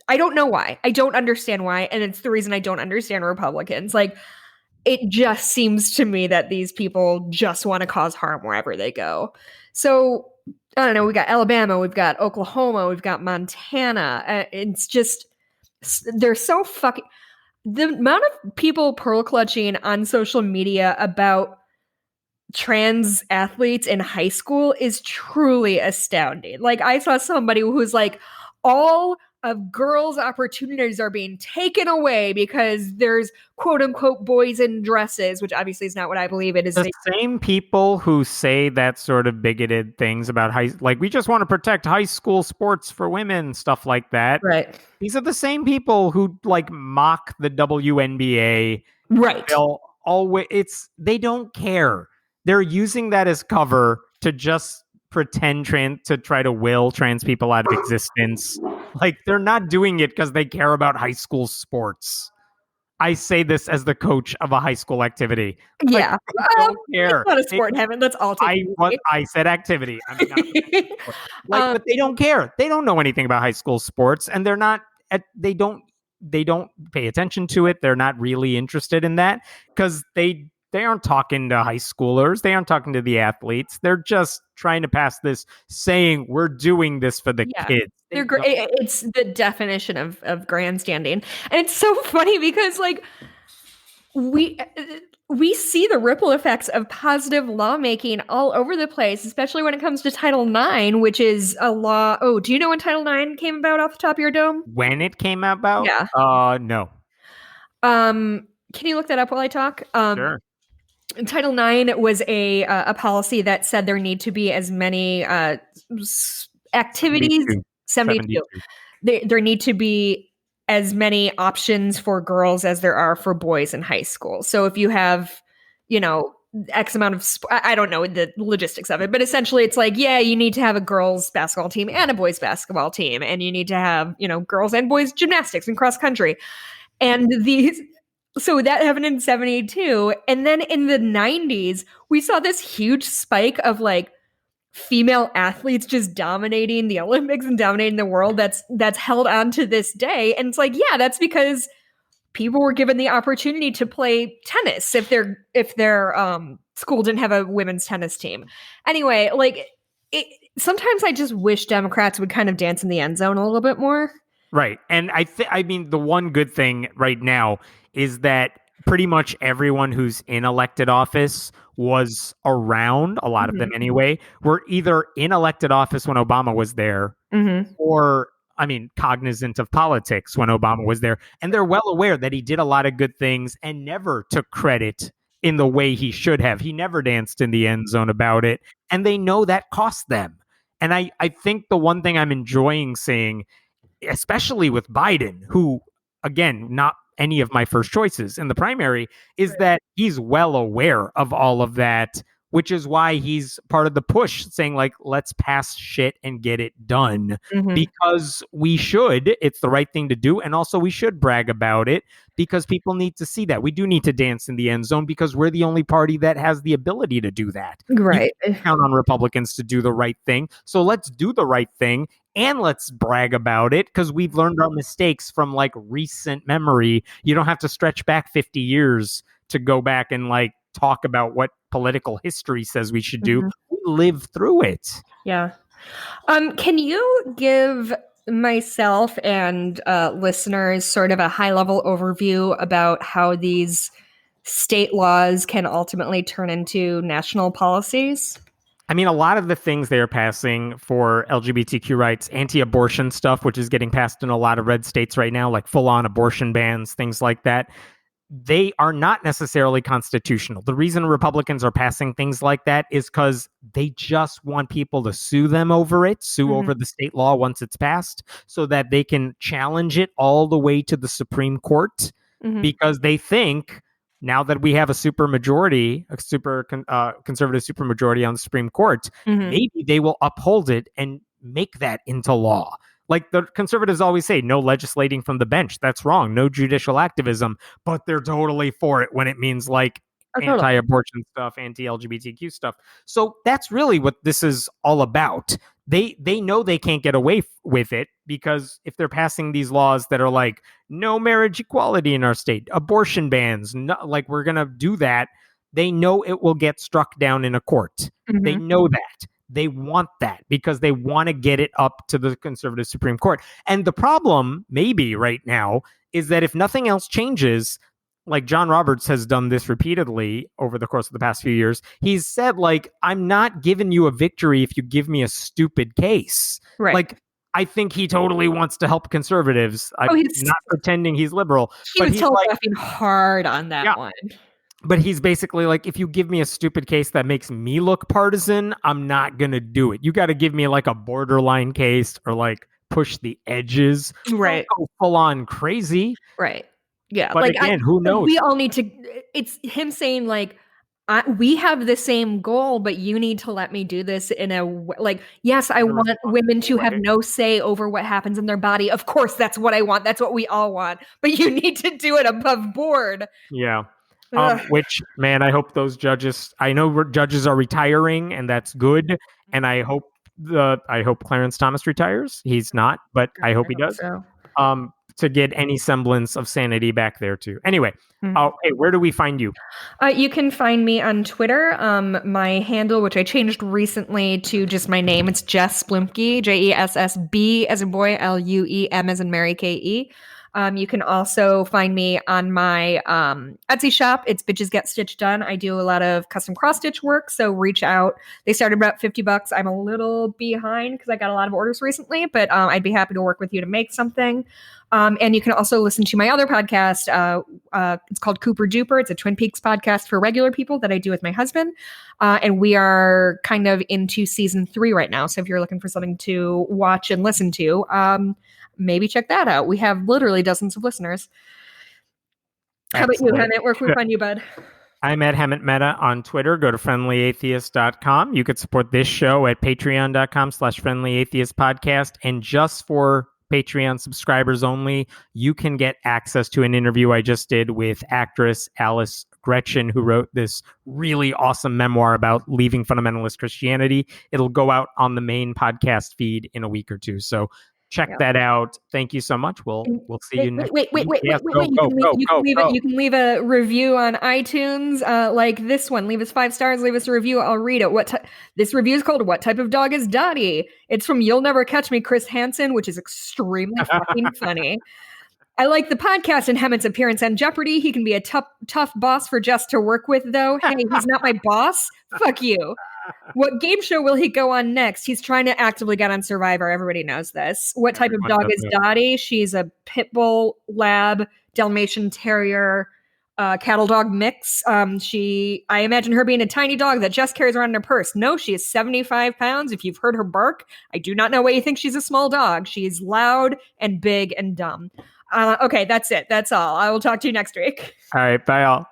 [SPEAKER 2] I don't know why. I don't understand why. And it's the reason I don't understand Republicans. Like, it just seems to me that these people just want to cause harm wherever they go. So, I don't know. We got Alabama, we've got Oklahoma, we've got Montana. It's just, they're so fucking, the amount of people pearl clutching on social media about trans athletes in high school is truly astounding. Like, I saw somebody who's like, all of girls' opportunities are being taken away because there's quote unquote boys in dresses, which obviously is not what I believe it is.
[SPEAKER 1] The same people who say that sort of bigoted things about like, we just want to protect high school sports for women, stuff like that.
[SPEAKER 2] Right.
[SPEAKER 1] These are the same people who like mock the WNBA.
[SPEAKER 2] Right.
[SPEAKER 1] They don't care. They're using that as cover to just pretend to try to will trans people out of existence. Like, they're not doing it because they care about high school sports. I say this as the coach of a high school activity. Like,
[SPEAKER 2] Yeah.
[SPEAKER 1] they don't care.
[SPEAKER 2] It's not a sport, Heaven. Let's all take it easy.
[SPEAKER 1] I said activity. I'm not mentioning sport. Like,
[SPEAKER 2] Um,
[SPEAKER 1] but they don't care. They don't know anything about high school sports, and they don't pay attention to it. They're not really interested in that because they aren't talking to high schoolers. They aren't talking to the athletes. They're just trying to pass this saying we're doing this for the
[SPEAKER 2] Yeah.
[SPEAKER 1] kids.
[SPEAKER 2] They're great. It's the definition of grandstanding. And it's so funny because like we see the ripple effects of positive lawmaking all over the place, especially when it comes to Title IX, which is a law. Oh, do you know when Title IX came about off the top of your dome?
[SPEAKER 1] When it came about?
[SPEAKER 2] Yeah.
[SPEAKER 1] No.
[SPEAKER 2] Can you look that up while I talk?
[SPEAKER 1] Sure.
[SPEAKER 2] Title IX was a policy that said there need to be as many activities. 72. There need to be as many options for girls as there are for boys in high school. So if you have, X amount of, I don't know the logistics of it, but essentially it's like, yeah, you need to have a girls basketball team and a boys basketball team. And you need to have, girls and boys gymnastics and cross country. And so that happened in 72. And then in the 90s, we saw this huge spike of like female athletes just dominating the Olympics and dominating the world that's held on to this day. And it's like, yeah, that's because people were given the opportunity to play tennis if their school didn't have a women's tennis team. Anyway, like sometimes I just wish Democrats would kind of dance in the end zone a little bit more.
[SPEAKER 1] Right. And I mean, the one good thing right now is that pretty much everyone who's in elected office was around, a lot of them anyway, were either in elected office when Obama was there or, cognizant of politics when Obama was there. And they're well aware that he did a lot of good things and never took credit in the way he should have. He never danced in the end zone about it. And they know that cost them. And I think the one thing I'm enjoying seeing, especially with Biden, who, again, not any of my first choices in the primary, is that he's well aware of all of that, which is why he's part of the push saying, like, let's pass shit and get it done because we should. It's the right thing to do. And also we should brag about it because people need to see that. We do need to dance in the end zone because we're the only party that has the ability to do that.
[SPEAKER 2] Right.
[SPEAKER 1] You can count on Republicans to do the right thing. So let's do the right thing. And let's brag about it because we've learned our mistakes from like recent memory. You don't have to stretch back 50 years to go back and like talk about what political history says we should do. We live through it.
[SPEAKER 2] Yeah. Can you give myself and listeners sort of a high-level overview about how these state laws can ultimately turn into national policies?
[SPEAKER 1] I mean, a lot of the things they are passing for LGBTQ rights, anti-abortion stuff, which is getting passed in a lot of red states right now, like full-on abortion bans, things like that, they are not necessarily constitutional. The reason Republicans are passing things like that is because they just want people to sue them over it, over the state law once it's passed, so that they can challenge it all the way to the Supreme Court, because they think now that we have a conservative supermajority on the Supreme Court, maybe they will uphold it and make that into law. Like the conservatives always say, no legislating from the bench. That's wrong. No judicial activism. But they're totally for it when it means like anti-abortion stuff, anti-LGBTQ stuff. So that's really what this is all about. They know they can't get away with it because if they're passing these laws that are like no marriage equality in our state, abortion bans, like we're going to do that, they know it will get struck down in a court. They know that. They want that because they want to get it up to the conservative Supreme Court. And the problem maybe right now is that if nothing else changes, like John Roberts has done this repeatedly over the course of the past few years, he's said, like, I'm not giving you a victory if you give me a stupid case.
[SPEAKER 2] Right.
[SPEAKER 1] Like, I think he totally wants to help conservatives. I'm not pretending he's liberal.
[SPEAKER 2] He was telegraphing hard on that one.
[SPEAKER 1] But he's basically like, if you give me a stupid case that makes me look partisan, I'm not going to do it. You got to give me like a borderline case or like push the edges.
[SPEAKER 2] Right.
[SPEAKER 1] Don't go full on crazy.
[SPEAKER 2] Right. Yeah.
[SPEAKER 1] But like, again, who knows?
[SPEAKER 2] We all need to, it's him saying like, We have the same goal, but you need to let me do this in a like, yes, I
[SPEAKER 1] In a
[SPEAKER 2] want women to
[SPEAKER 1] responsible
[SPEAKER 2] have
[SPEAKER 1] way.
[SPEAKER 2] no say over what happens in their body. Of course, that's what I want. That's what we all want. But you need to do it above board.
[SPEAKER 1] Yeah.
[SPEAKER 2] Ugh.
[SPEAKER 1] Which, man, I hope those judges, I know judges are retiring, and that's good. And I hope Clarence Thomas retires. He's not, but I hope he does.
[SPEAKER 2] So.
[SPEAKER 1] To get any semblance of sanity back there too. Anyway, hey, where do we find you?
[SPEAKER 2] You can find me on Twitter. My handle, which I changed recently to just my name, it's Jess Blumke, JESSB as in boy, LUEM as in Mary KE. You can also find me on my Etsy shop. It's Bitches Get Stitched Done. I do a lot of custom cross stitch work, so reach out. They started about $50. I'm a little behind because I got a lot of orders recently, but I'd be happy to work with you to make something. And you can also listen to my other podcast. It's called Cooper Duper. It's a Twin Peaks podcast for regular people that I do with my husband. And we are kind of into season 3 right now. So if you're looking for something to watch and listen to, maybe check that out. We have literally dozens of listeners. How about you, Hemant? Where can we find you, bud?
[SPEAKER 1] I'm at Hemant Mehta on Twitter. Go to friendlyatheist.com. You could support this show at patreon.com/friendlyatheistpodcast. And just for Patreon subscribers only, you can get access to an interview I just did with actress Alice Gretchen, who wrote this really awesome memoir about leaving fundamentalist Christianity. It'll go out on the main podcast feed in a week or two. So check that out. Thank you so much. We'll see you next week.
[SPEAKER 2] Wait. You can leave a review on iTunes, like this one. Leave us 5 stars. Leave us a review. I'll read it. This review is called "What Type of Dog Is Dottie?" It's from You'll Never Catch Me, Chris Hansen, which is extremely fucking funny. I like the podcast and Hemant's appearance on Jeopardy. He can be a tough boss for Jess to work with, though. Hey, he's not my boss. Fuck you. What game show will he go on next? He's trying to actively get on Survivor. Everybody knows this. What type of dog is Dottie? She's a pit bull, lab, Dalmatian terrier, cattle dog mix. I imagine her being a tiny dog that Jess carries around in her purse. No, she is 75 pounds. If you've heard her bark, I do not know why you think she's a small dog. She's loud and big and dumb. Okay, that's it. That's all. I will talk to you next week.
[SPEAKER 1] All right. Bye, all.